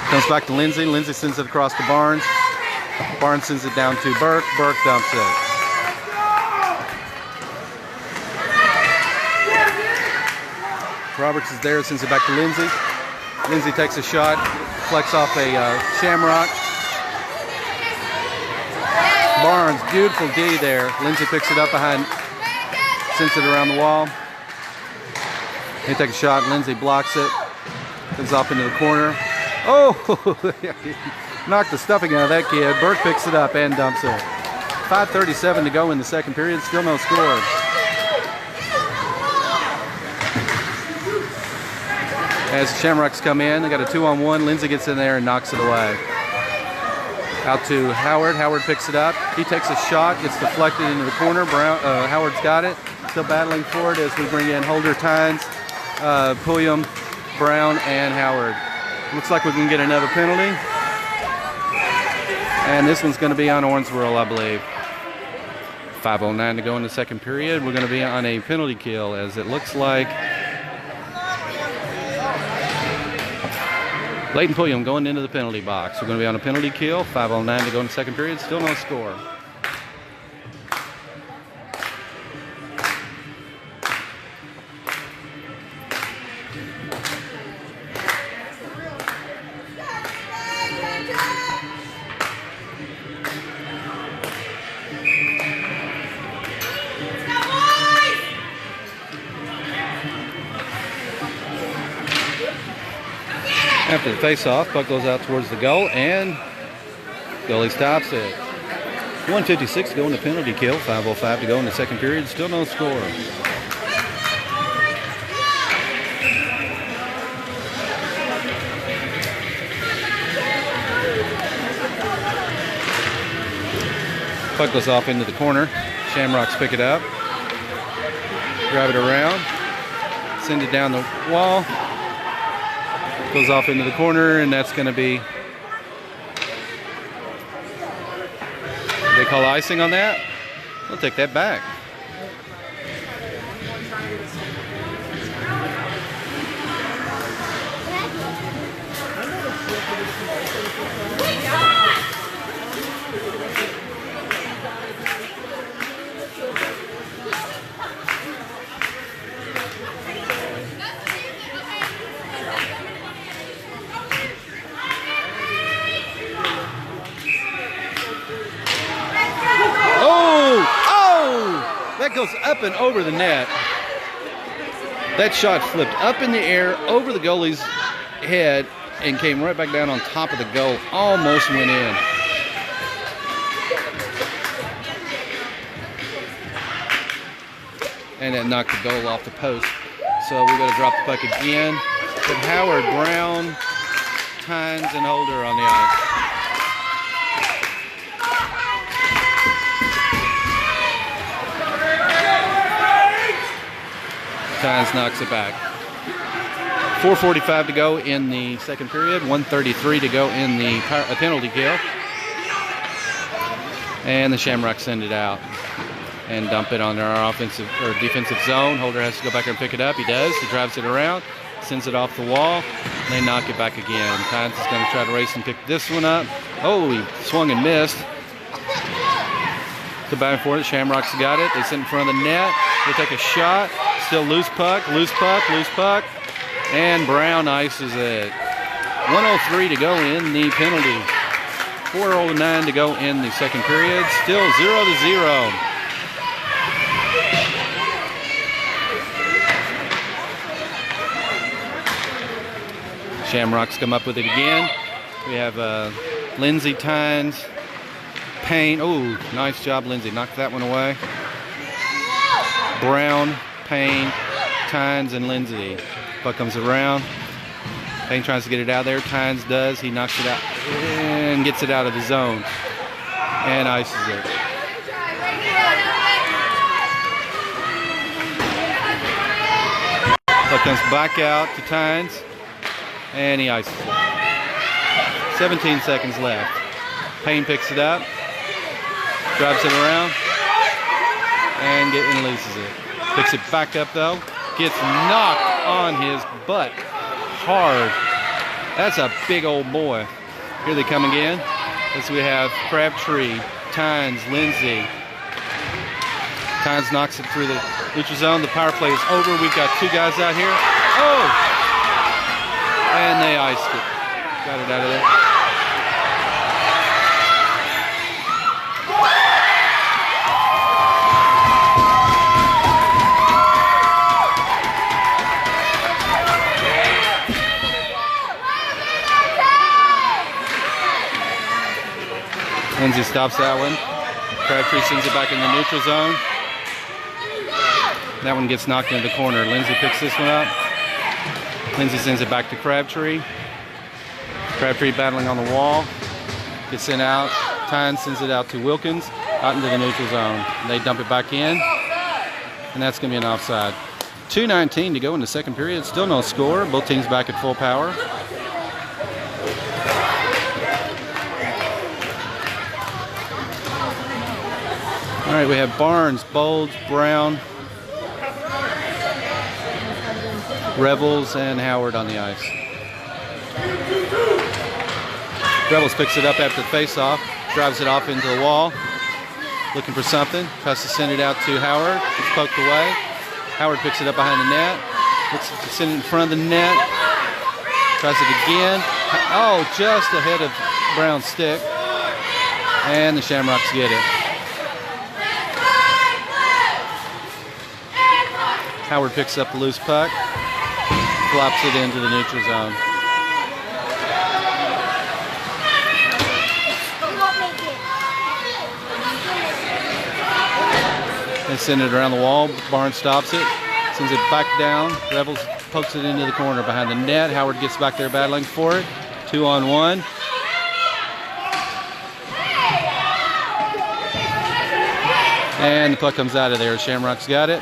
Comes back to Lindsay. Lindsay sends it across to Barnes. Barnes sends it down to Burke. Burke dumps it. Roberts is there, sends it back to Lindsay. Lindsay takes a shot, flex off a Shamrock. Barnes, beautiful D there. Lindsay picks it up behind, sends it around the wall. He takes a shot, Lindsay blocks it. Comes off into the corner. Oh, knocked the stuffing out of that kid. Burke picks it up and dumps it. 5:37 to go in the second period, still no score. As the Shamrocks come in, they got a 2-on-1. Lindsay gets in there and knocks it away. Out to Howard. Howard picks it up. He takes a shot, gets deflected into the corner. Howard's got it. Still battling for it as we bring in Holder, Tynes, Pulliam, Brown, and Howard. Looks like we can get another penalty. And this one's going to be on Owensboro, I believe. 5:09 to go in the second period. We're going to be on a penalty kill as it looks like Leighton Pulliam going into the penalty box. We're going to be on a penalty kill. 5:09 to go in the second period. Still no score. After the face-off, puck goes out towards the goal, and goalie stops it. 1:56 to go in the penalty kill. 5:05 to go in the second period. Still no score. Puck goes off into the corner. Shamrocks pick it up. Drive it around. Send it down the wall. Goes off into the corner, and that's going to be... They call icing on that? We'll take that back. That goes up and over the net. That shot flipped up in the air over the goalie's head and came right back down on top of the goal. Almost went in. And that knocked the goal off the post. So we got to drop the puck again. Put Howard, Brown, Tynes, and Holder on the ice. Tynes knocks it back. 4:45 to go in the second period. 1:33 to go in the penalty kill. And the Shamrocks send it out and dump it on our offensive or defensive zone. Holder has to go back there and pick it up. He does. He drives it around, sends it off the wall. And they knock it back again. Tynes is going to try to race and pick this one up. Oh, he swung and missed. The back and forth. The Shamrocks got it. They sit in front of the net. They take a shot. Still loose puck, loose puck, loose puck. And Brown ices it. 1:03 to go in the penalty. 4:09 to go in the second period. Still 0-0. Shamrocks come up with it again. We have Lindsay, Tynes, Payne. Oh, nice job, Lindsay. Knocked that one away. Brown, Payne, Tynes, and Lindsay. Puck comes around. Payne tries to get it out of there. Tynes does. He knocks it out and gets it out of the zone. And ices it. Puck comes back out to Tynes. And he ices it. 17 seconds left. Payne picks it up. Drives it around. And releases it. Picks it back up though. Gets knocked on his butt hard. That's a big old boy. Here they come again. As we have Crabtree, Tynes, Lindsay. Tynes knocks it through the neutral zone. The power play is over. We've got two guys out here. Oh! And they iced it. Got it out of there. Lindsay stops that one. Crabtree sends it back in the neutral zone. That one gets knocked into the corner. Lindsay picks this one up. Lindsay sends it back to Crabtree. Crabtree battling on the wall. Gets sent out. Tynes sends it out to Wilkins. Out into the neutral zone. They dump it back in. And that's going to be an offside. 2:19 to go in the second period. Still no score. Both teams back at full power. All right, we have Barnes, Bolds, Brown, Revels, and Howard on the ice. Revels picks it up after the face-off, drives it off into the wall, looking for something, tries to send it out to Howard. It's poked away. Howard picks it up behind the net, looks to send it in front of the net, tries it again. Oh, just ahead of Brown's stick, and the Shamrocks get it. Howard picks up the loose puck, flops it into the neutral zone. They send it around the wall. Barnes stops it, sends it back down. Rebels pokes it into the corner behind the net. Howard gets back there battling for it. 2-on-1. And the puck comes out of there. Shamrocks got it.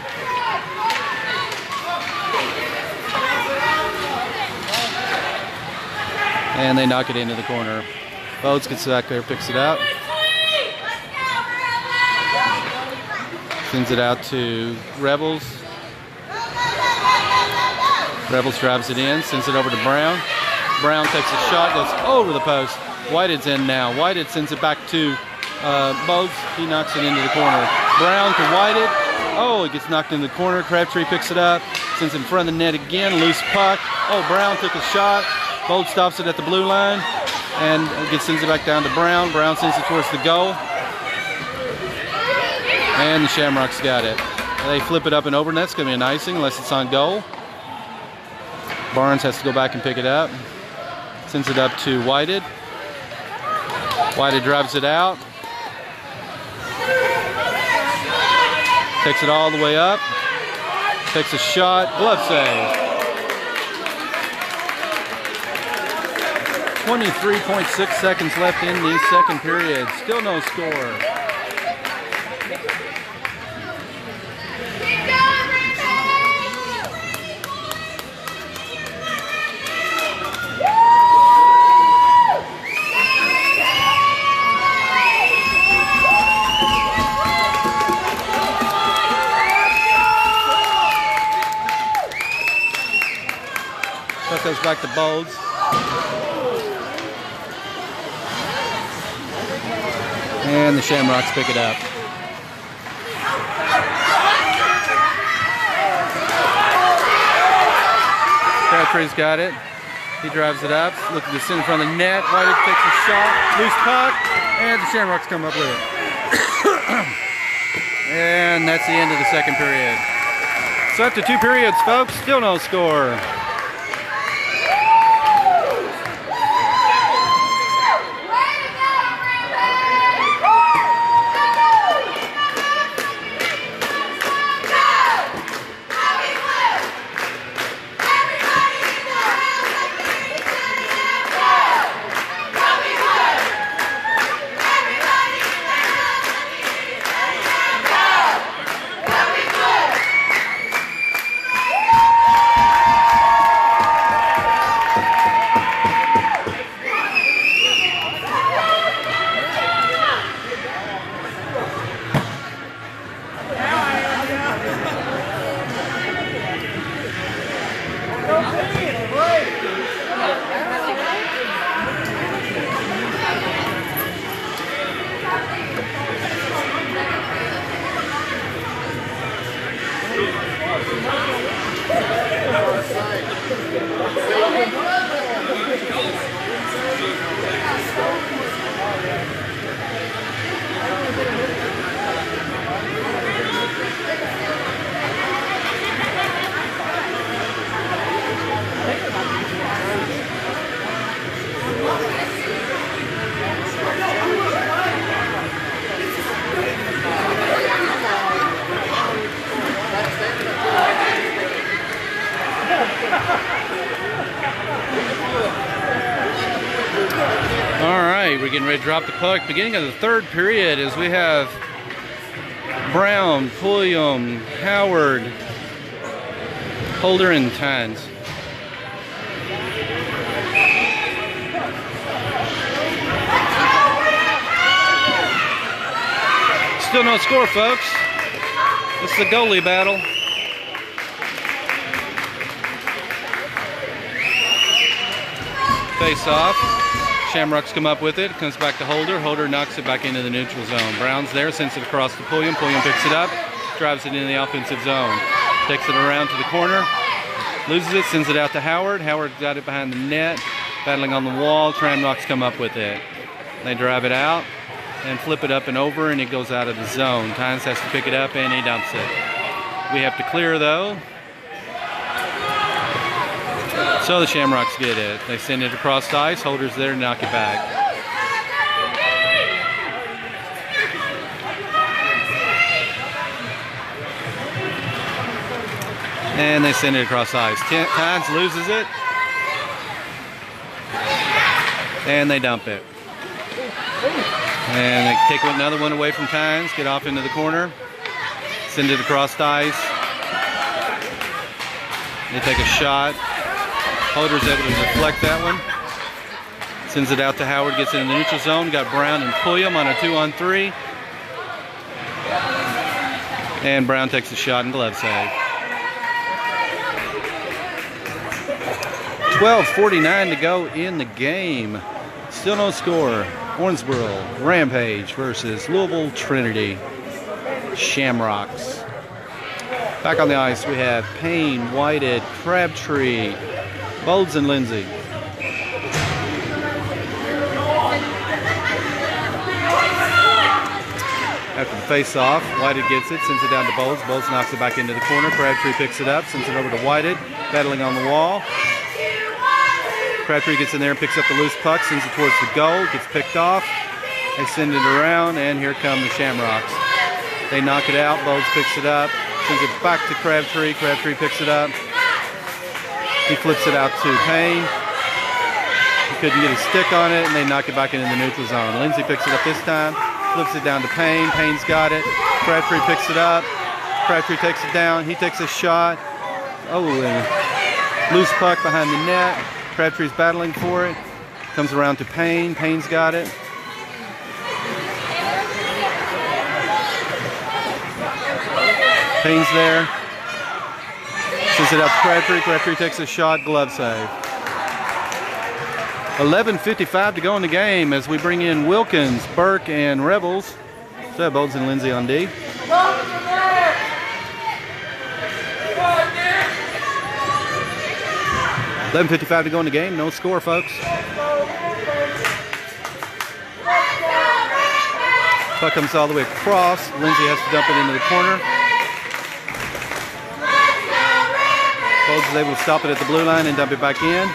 And they knock it into the corner. Bodes gets back there, picks it up. Sends it out to Rebels. Rebels drives it in, sends it over to Brown. Brown takes a shot, goes over the post. Whitehead's in now. Whitehead sends it back to Bodes. He knocks it into the corner. Brown to Whitehead. Oh, it gets knocked into the corner. Crabtree picks it up, sends it in front of the net again. Loose puck. Oh, Brown took a shot. Bodes stops it at the blue line and sends it back down to Brown. Brown sends it towards the goal. And the Shamrocks got it. They flip it up and over, and that's going to be an icing unless it's on goal. Barnes has to go back and pick it up. Sends it up to Whitehead. Whitehead drives it out. Takes it all the way up. Takes a shot. Glove save. 23.6 seconds left in the second period. Still no score. Puck goes back to Bodes. And the Shamrocks pick it up. Crabtree's got it. He drives it up. Look at the center in front of the net. Whitehead takes a shot. Loose puck. And the Shamrocks come up with it. And that's the end of the second period. So after 2 periods, folks, still no score. We're getting ready to drop the puck. Beginning of the third period as we have Brown, Pulliam, Howard, Holder, and Tynes. Still no score, folks. This is the goalie battle. Face off. Shamrocks come up with it. Comes back to Holder. Holder knocks it back into the neutral zone. Brown's there. Sends it across to Pulliam. Pulliam picks it up. Drives it into the offensive zone. Takes it around to the corner. Loses it. Sends it out to Howard. Howard got it behind the net. Battling on the wall. Shamrocks come up with it. They drive it out and flip it up and over, and it goes out of the zone. Tynes has to pick it up, and he dumps it. We have to clear, though. So the Shamrocks get it. They send it across the ice. Holder's there to knock it back. And they send it across the ice. Tynes loses it. And they dump it. And they take another one away from Tynes, get off into the corner, send it across the ice. They take a shot. Holder's able to deflect that one. Sends it out to Howard, gets it in the neutral zone. Got Brown and Pulliam on a 2-on-3. And Brown takes a shot and glove save. 12:49 to go in the game. Still no score. Owensboro Rampage versus Louisville Trinity Shamrocks. Back on the ice we have Payne, Whited, Crabtree, Bolds, and Lindsay. After the face-off, Whited gets it, sends it down to Bolds. Bolds knocks it back into the corner. Crabtree picks it up, sends it over to Whited, battling on the wall. Crabtree gets in there and picks up the loose puck, sends it towards the goal, gets picked off. They send it around, and here come the Shamrocks. They knock it out. Bolds picks it up, sends it back to Crabtree. Crabtree picks it up. He flips it out to Payne. He couldn't get a stick on it, and they knock it back into the neutral zone. Lindsay picks it up this time, flips it down to Payne. Payne's got it. Crabtree picks it up. Crabtree takes it down. He takes a shot. Oh, and loose puck behind the net. Crabtree's battling for it. Comes around to Payne. Payne's got it. Payne's there. Sends it out to Crabtree. Crabtree takes a shot. Glove save. 11:55 to go in the game as we bring in Wilkins, Burke, and Rebels. So Bolds and Lindsay on D. 11:55 to go in the game. No score, folks. Puck comes all the way across. Lindsay has to dump it into the corner. Bolds is able to stop it at the blue line and dump it back in.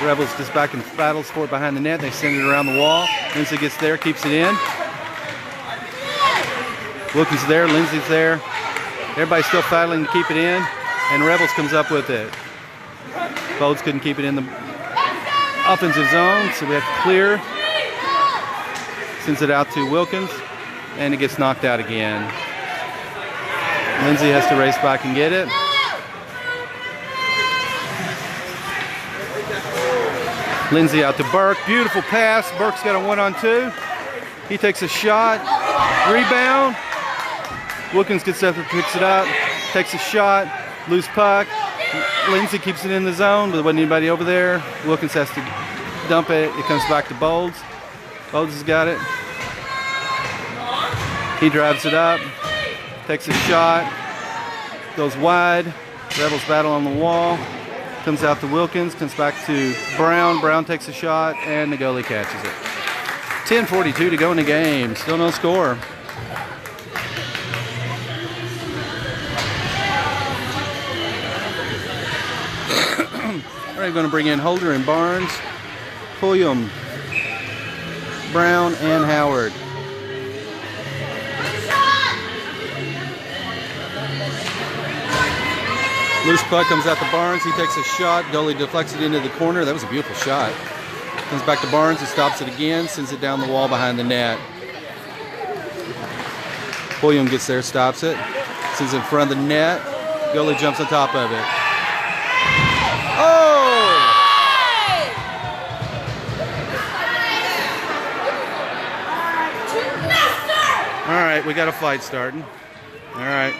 Rebels just back and battles for it behind the net. They send it around the wall. Lindsay gets there, keeps it in. Wilkins there, Lindsay's there. Everybody's still battling to keep it in, and Rebels comes up with it. Bolds couldn't keep it in the offensive zone, so we have to clear. Sends it out to Wilkins, and it gets knocked out again. Lindsay has to race back and get it. Lindsay out to Burke. Beautiful pass. Burke's got a 1-on-2. He takes a shot. Rebound. Wilkins gets up and picks it up. Takes a shot. Loose puck. Lindsay keeps it in the zone, but there wasn't anybody over there. Wilkins has to dump it. It comes back to Bolds. Bolds has got it. He drives it up. Takes a shot. Goes wide. Rebels battle on the wall. Comes out to Wilkins, comes back to Brown. Brown takes a shot, and the goalie catches it. 10:42 to go in the game. Still no score. All right, going to bring in Holder and Barnes, Pulliam, Brown, and Howard. Loose puck comes out to Barnes. He takes a shot. Goalie deflects it into the corner. That was a beautiful shot. Comes back to Barnes. He stops it again. Sends it down the wall behind the net. Pulliam gets there, stops it. Sends it in front of the net. Goalie jumps on top of it. Oh! All right, we got a fight starting. All right.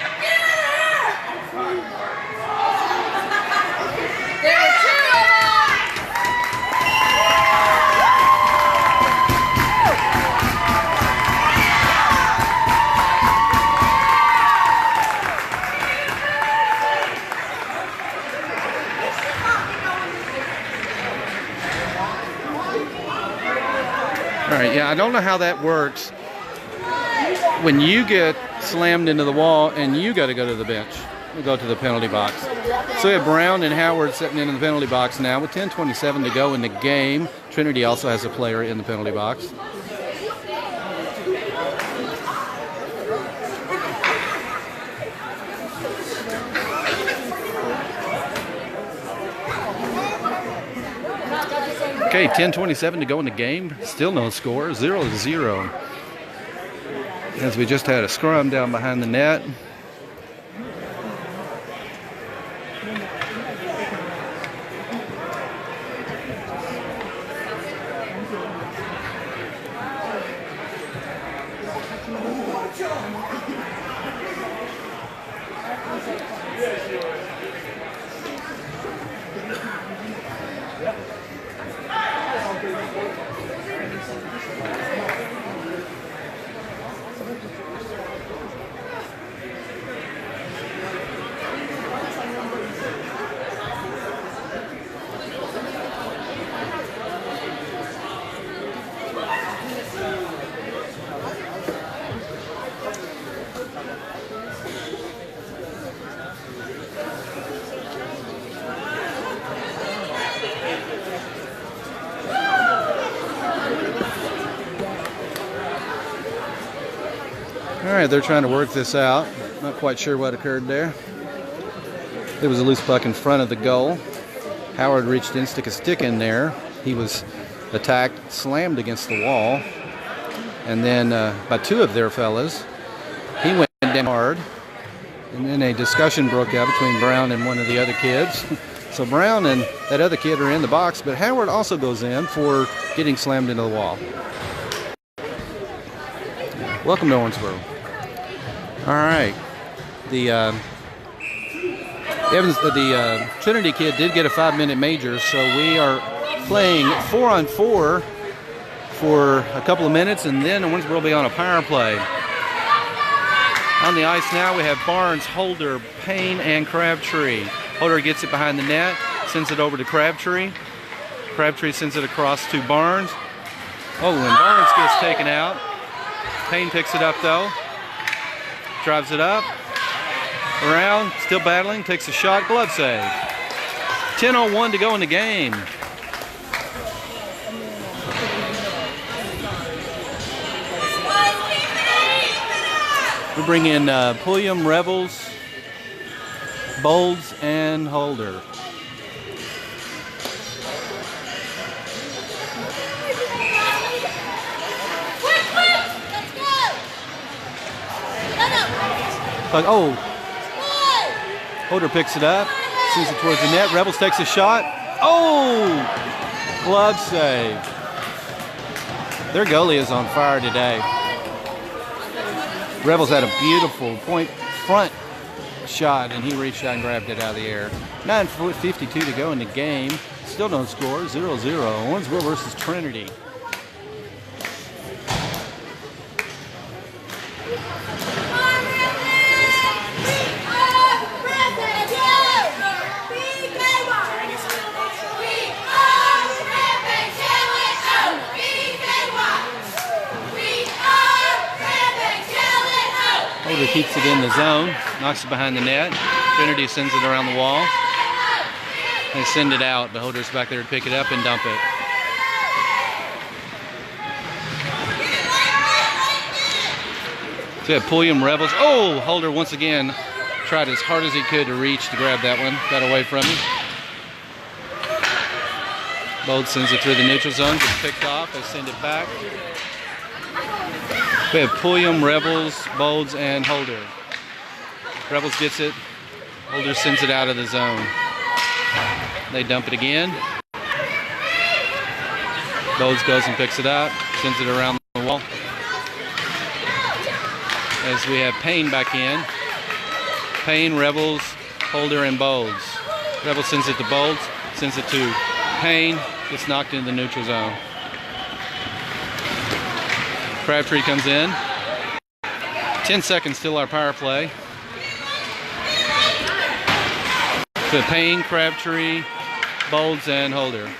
All right, yeah, I don't know how that works when you get slammed into the wall and you got to go to the bench, go to the penalty box. So we have Brown and Howard sitting in the penalty box now with 10:27 to go in the game. Trinity also has a player in the penalty box. Okay, 10:27 to go in the game. Still no score, 0-0. As we just had a scrum down behind the net. All right, they're trying to work this out. Not quite sure what occurred there. There was a loose puck in front of the goal. Howard reached in, stick a stick in there. He was attacked, slammed against the wall. And then by two of their fellas, he went down hard. And then a discussion broke out between Brown and one of the other kids. So Brown and that other kid are in the box, but Howard also goes in for getting slammed into the wall. Welcome to Owensboro. All right, the Trinity kid did get a 5-minute major, so we are playing 4-on-4 for a couple of minutes, and then Owensboro will be on a power play. On the ice now, we have Barnes, Holder, Payne, and Crabtree. Holder gets it behind the net, sends it over to Crabtree. Crabtree sends it across to Barnes. Oh, and Barnes gets taken out. Payne picks it up though. Drives it up. Around, still battling, takes a shot, glove save. 10:01 to go in the game. We bring in Pulliam, Revels, Bolds, and Holder. Oh, Holder picks it up, sends it towards the net. Rebels takes a shot. Oh, glove save. Their goalie is on fire today. Rebels had a beautiful point front shot, and he reached out and grabbed it out of the air. 9:52 to go in the game. Still no score, 0-0. Owensboro versus Trinity. Holder keeps it in the zone, knocks it behind the net. Trinity sends it around the wall. They send it out, but Holder's back there to pick it up and dump it. So we have Pulliam, Rebels. Oh, Holder once again tried as hard as he could to reach to grab that one. Got away from him. Bold sends it through the neutral zone, gets picked off. They send it back. We have Pulliam, Rebels, Bolds, and Holder. Rebels gets it. Holder sends it out of the zone. They dump it again. Bolds goes and picks it up, sends it around the wall. As we have Payne back in. Payne, Rebels, Holder, and Bolds. Rebels sends it to Bolds, sends it to Payne, gets knocked into the neutral zone. Crabtree comes in. 10 seconds till our power play. So Payne, Crabtree, Bolds, and Holder.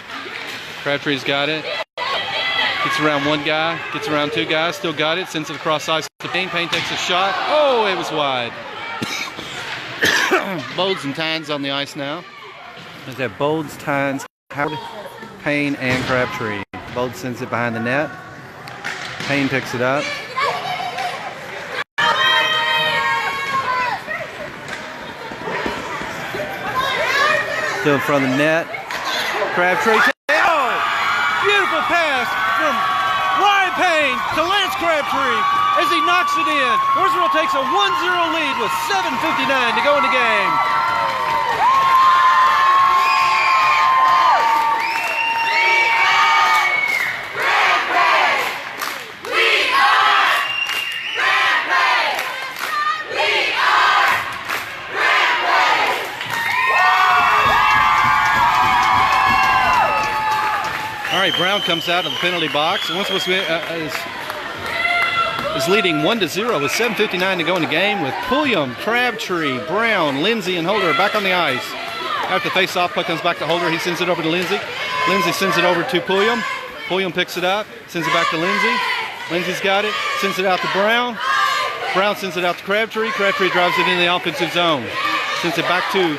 Crabtree's got it. Gets around one guy, gets around two guys, still got it, sends it across ice to Payne. Payne takes a shot. Oh, it was wide. Bolds and Tynes on the ice now. There's that Bolds, Tynes, Howard, Payne, and Crabtree. Bolds sends it behind the net. Payne picks it up. Still in front of the net. Crabtree. Oh! Beautiful pass from Ryan Payne to Lance Crabtree as he knocks it in. Owensboro takes a 1-0 lead with 7:59 to go in the game. All right, Brown comes out of the penalty box. Owensboro is leading 1-0 with 7:59 to go in the game with Pulliam, Crabtree, Brown, Lindsay, and Holder back on the ice. After the face-off, puck comes back to Holder. He sends it over to Lindsay. Lindsay sends it over to Pulliam. Pulliam picks it up, sends it back to Lindsay. Lindsay's got it, sends it out to Brown. Brown sends it out to Crabtree. Crabtree drives it in the offensive zone. Sends it back to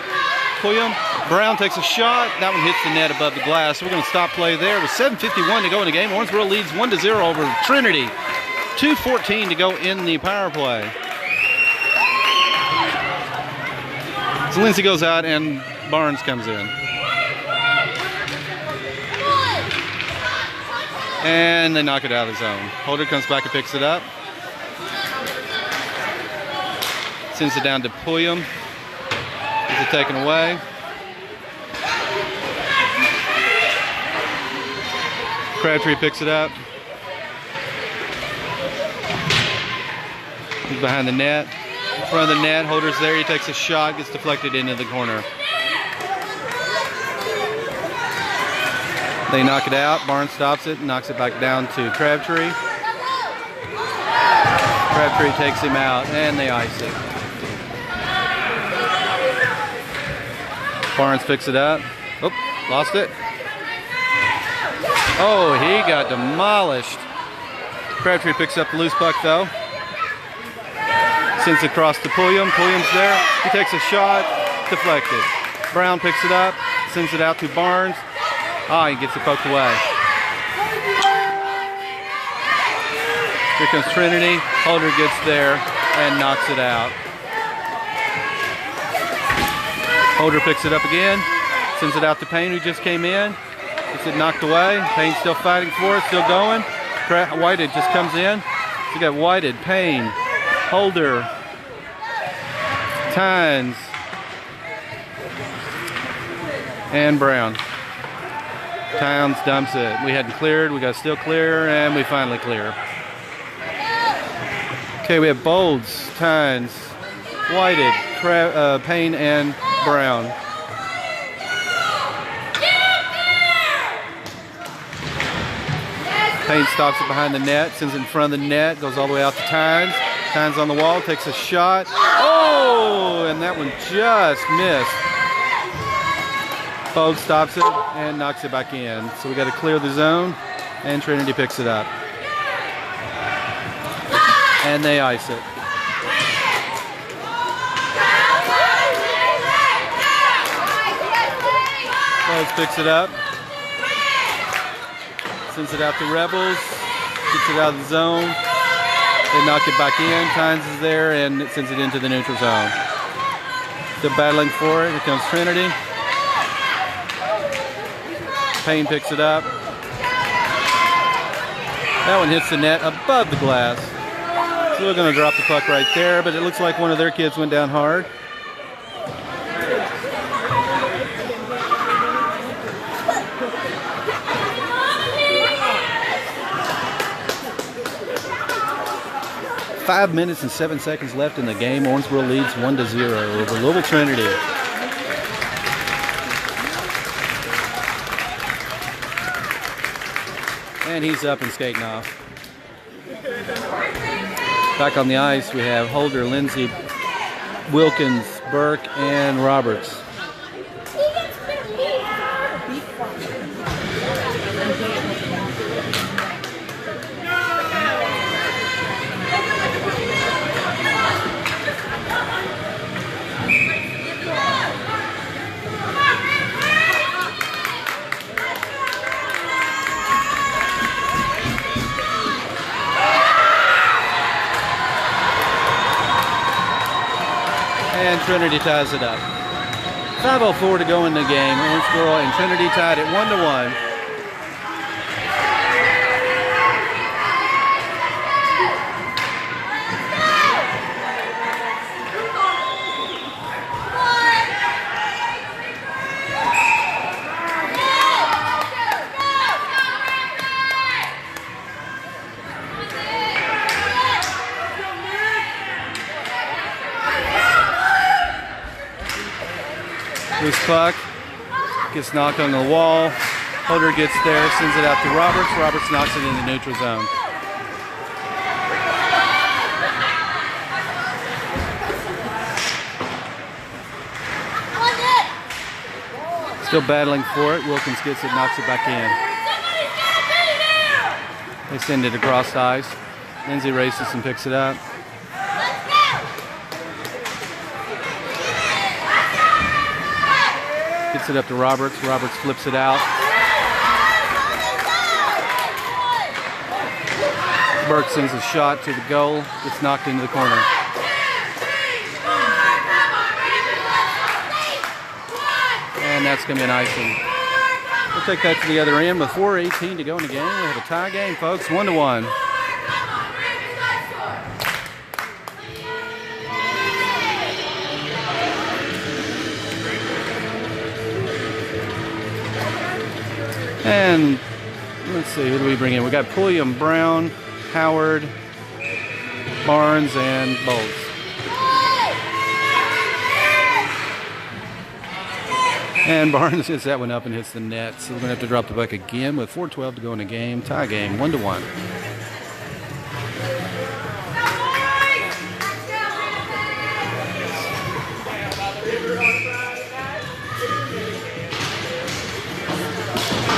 Pulliam. Brown takes a shot. That one hits the net above the glass. We're going to stop play there with 7:51 to go in the game. Owensboro leads 1-0 over Trinity. 2:14 to go in the power play. So Lindsay goes out and Barnes comes in. And they knock it out of the zone. Holder comes back and picks it up. Sends it down to Pulliam. Gets it taken away. Crabtree picks it up. He's behind the net. In front of the net, Holder's there. He takes a shot, gets deflected into the corner. They knock it out. Barnes stops it, knocks it back down to Crabtree. Crabtree takes him out, and they ice it. Barnes picks it up. Oh, lost it. Oh, he got demolished. Crabtree picks up the loose puck, though. Sends it across to Pulliam. Pulliam's there. He takes a shot. Deflected. Brown picks it up. Sends it out to Barnes. He gets it poked away. Here comes Trinity. Holder gets there and knocks it out. Holder picks it up again. Sends it out to Payne, who just came in. Gets it knocked away. Payne still fighting for it, still going. Whited just comes in. So you got Whited, Payne, Holder, Tynes, and Brown. Tynes dumps it. We hadn't cleared. We got still clear, and we finally clear. Okay, we have Bolds, Tynes, Whited, Payne, and Brown. Payne stops it behind the net, sends it in front of the net, goes all the way out to Tynes. Tynes on the wall, takes a shot. Oh, and that one just missed. Bogue stops it and knocks it back in. So we got to clear the zone, and Trinity picks it up. And they ice it. Bogue picks it up. Sends it out to Rebels, gets it out of the zone, they knock it back in, Tynes is there, and it sends it into the neutral zone. Still battling for it, here comes Trinity. Payne picks it up. That one hits the net above the glass. So they're going to drop the puck right there, but it looks like one of their kids went down hard. Five minutes and 7 seconds left in the game. Owensboro leads 1-0 over Louisville Trinity. And he's up and skating off. Back on the ice, we have Holder, Lindsay, Wilkins, Burke, and Roberts. And Trinity ties it up. 5:04 to go in the game. Owensboro and Trinity tied at 1-1. Loose puck. Gets knocked on the wall. Holder gets there, sends it out to Roberts. Roberts knocks it in the neutral zone. Still battling for it. Wilkins gets it, knocks it back in. They send it across the ice. Lindsay races and picks it up. Gets it up to Roberts. Roberts flips it out. Burke sends a shot to the goal. Gets knocked into the corner. And that's going to be an icing. We'll take that to the other end with 4:18 to go in the game. We have a tie game, folks, 1-1. And let's see, who do we bring in? We got Pulliam, Brown, Howard, Barnes, and Bowles. And Barnes hits that one up and hits the net. So we're going to have to drop the puck again with 4:12 to go in the game. Tie game, 1-1.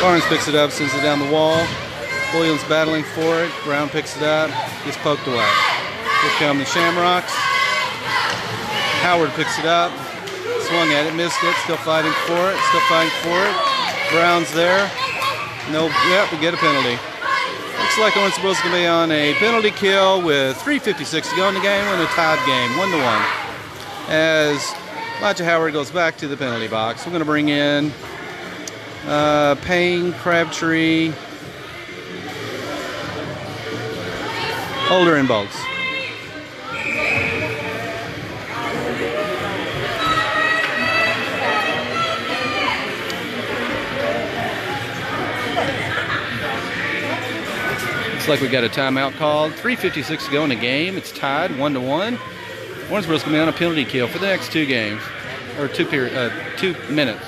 Barnes picks it up, sends it down the wall. Williams battling for it. Brown picks it up, gets poked away. Here come the Shamrocks. Howard picks it up. Swung at it, missed it, still fighting for it, Brown's there. No, yep, we get a penalty. Looks like Owensboro's going to be on a penalty kill with 3:56 to go in the game and a tied game, 1-1. As Elijah Howard goes back to the penalty box. We're going to bring in Payne, Crabtree, Holder, and Bolts. Like we got a timeout called. 3:56 to go in the game. It's tied 1-1. Owensboro's going to be on a penalty kill for the next 2 games, or 2 minutes.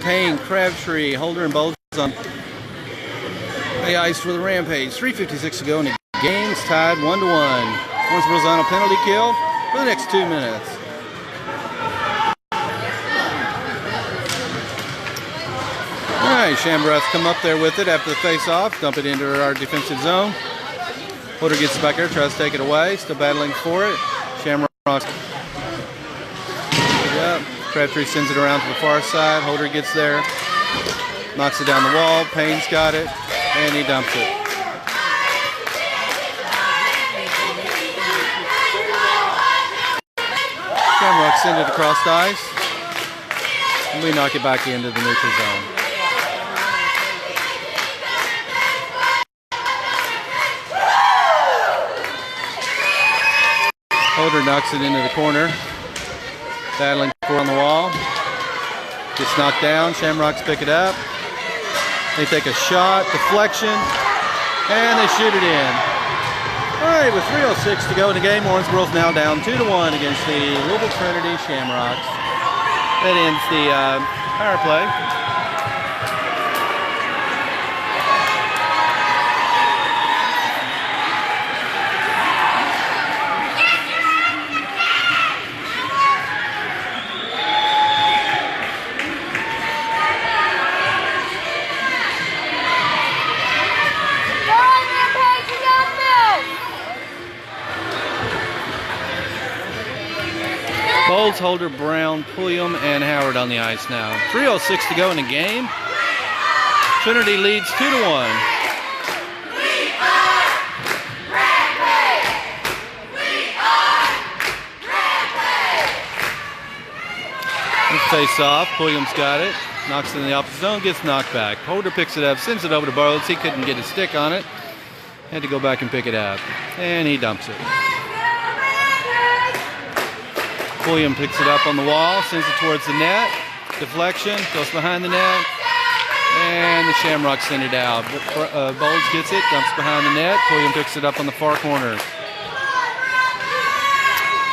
Payne, Crabtree, Holder, and Bolts on the ice for the Rampage. 3:56 to go in the game. It's tied 1-1. Owensboro's on a penalty kill for the next 2 minutes. All right, Shamrocks come up there with it after the face-off, dump it into our defensive zone. Holder gets it back there, tries to take it away, still battling for it. Shamrocks. Yep. Crabtree sends it around to the far side. Holder gets there, knocks it down the wall. Payne's got it, and he dumps it. Shamrocks send it across the ice, and we knock it back into the neutral zone. Holder knocks it into the corner. Battling for on the wall. Gets knocked down. Shamrocks pick it up. They take a shot, deflection, and they shoot it in. All right, with 3:06 to go in the game, Owensboro's now down 2-1 against the Louisville Trinity Shamrocks. That ends the power play. Bowles, Holder, Brown, Pulliam, and Howard on the ice now. 3:06 to go in the game. Trinity leads 2-1. Face off. Pulliam's got it. Knocks it in the opposite zone. Gets knocked back. Holder picks it up. Sends it over to Bowles. He couldn't get his stick on it. Had to go back and pick it up. And he dumps it. Pulliam picks it up on the wall. Sends it towards the net. Deflection. Goes behind the net. And the Shamrocks send it out. Bowles gets it. Dumps behind the net. Pulliam picks it up on the far corner.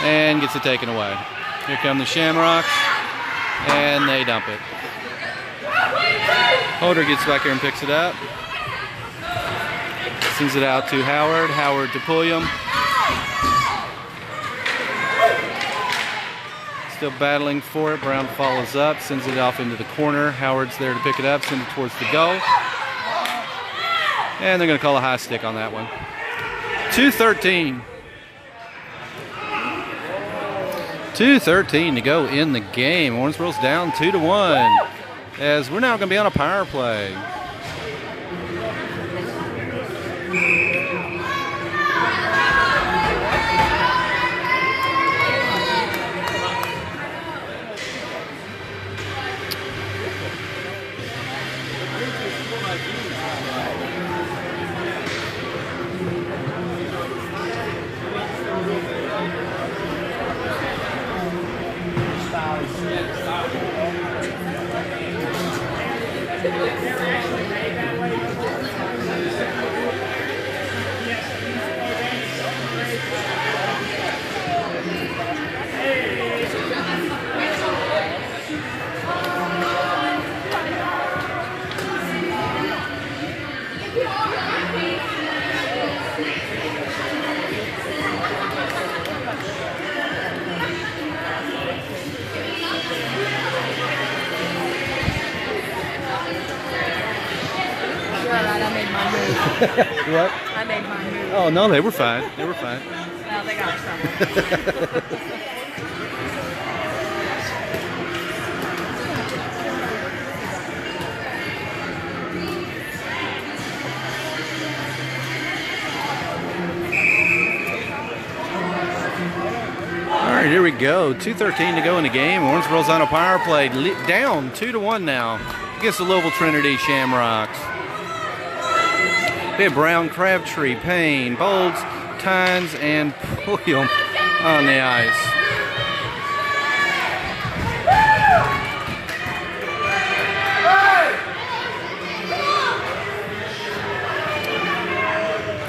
And gets it taken away. Here come the Shamrocks. And they dump it. Holder gets back here and picks it up. Sends it out to Howard. Howard to Pulliam. Still battling for it. Brown follows up. Sends it off into the corner. Howard's there to pick it up. Sends it towards the goal. And they're going to call a high stick on that one. 2:13. 2:13 to go in the game. Owensboro's down 2-1. As we're now going to be on a power play. What? I made my move. Oh, no, they were fine. They were fine. Well, they got something. All right, here we go. 2:13 to go in the game. Owensboro's on a power play. Down 2-1 now against the Louisville Trinity Shamrocks. We have Brown, Crabtree, Payne, Bowles, Tynes, and Pulliam on the ice.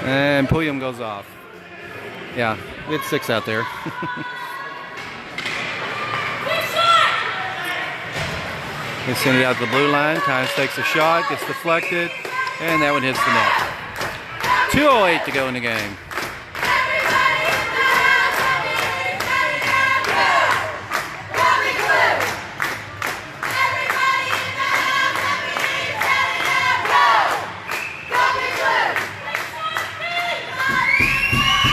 And Pulliam goes off. Yeah, we had 6 out there. They send it out to the blue line. Tynes takes a shot, gets deflected, and that one hits the net. 2:08 to go in the game.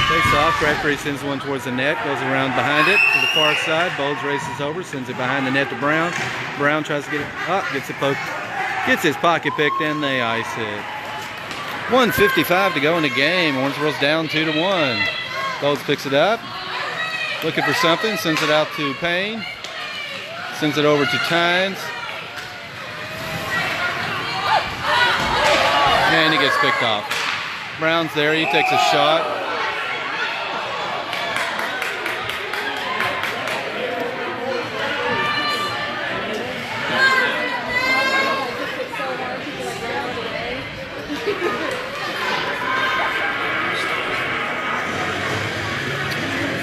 Takes off. Crabtree sends one towards the net, goes around behind it to the far side. Bowles races over, sends it behind the net to Brown. Brown tries to get it up, gets it poked, gets his pocket picked, and they ice it. 1:55 to go in the game. Owensboro's down 2-1. Bowles picks it up, looking for something, sends it out to Payne, sends it over to Tynes, and he gets picked off. Brown's there, he takes a shot.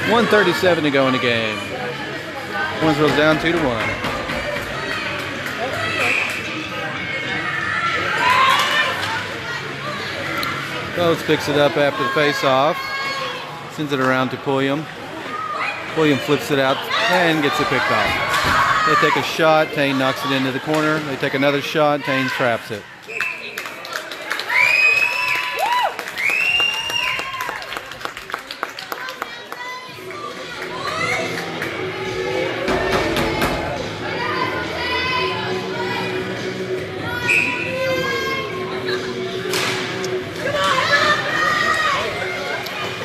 .137 to go in the game. Owensboro's down 2-1. Bowles picks it up after the face-off. Sends it around to Pulliam. Pulliam flips it out and gets it picked off. They take a shot. Tane knocks it into the corner. They take another shot. Tane traps it.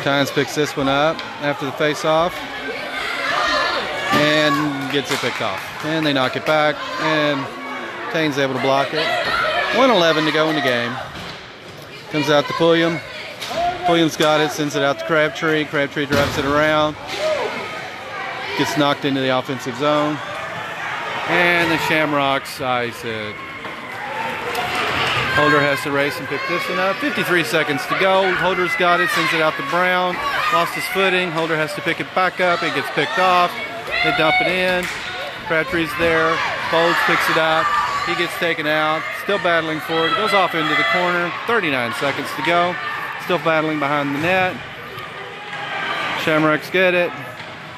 Tynes picks this one up after the face-off and gets it picked off. And they knock it back, and Tane's able to block it. 1:11 to go in the game. Comes out to Pulliam. Pulliam's got it, sends it out to Crabtree. Crabtree drives it around. Gets knocked into the offensive zone. And the Shamrocks ice it. Holder has to race and pick this one up. 53 seconds to go. Holder's got it, sends it out to Brown. Lost his footing. Holder has to pick it back up. It gets picked off. They dump it in. Crabtree's there. Folds picks it up. He gets taken out. Still battling for it. Goes off into the corner. 39 seconds to go. Still battling behind the net. Shamrocks get it.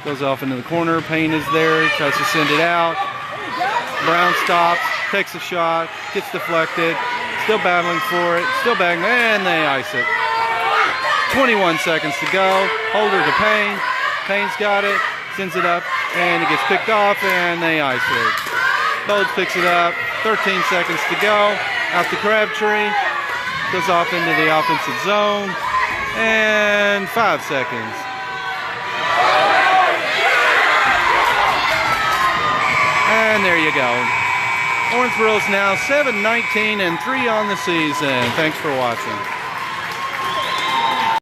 Goes off into the corner. Payne is there. Tries to send it out. Brown stops. Takes a shot. Gets deflected. Still battling for it. Still battling. And they ice it. 21 seconds to go. Holder to Payne. Payne's got it. Sends it up. And it gets picked off. And they ice it. Bowles picks it up. 13 seconds to go. Out to Crabtree. Goes off into the offensive zone. And 5 seconds. And there you go. Owensboro is now 7-19 and 3 on the season. Thanks for watching.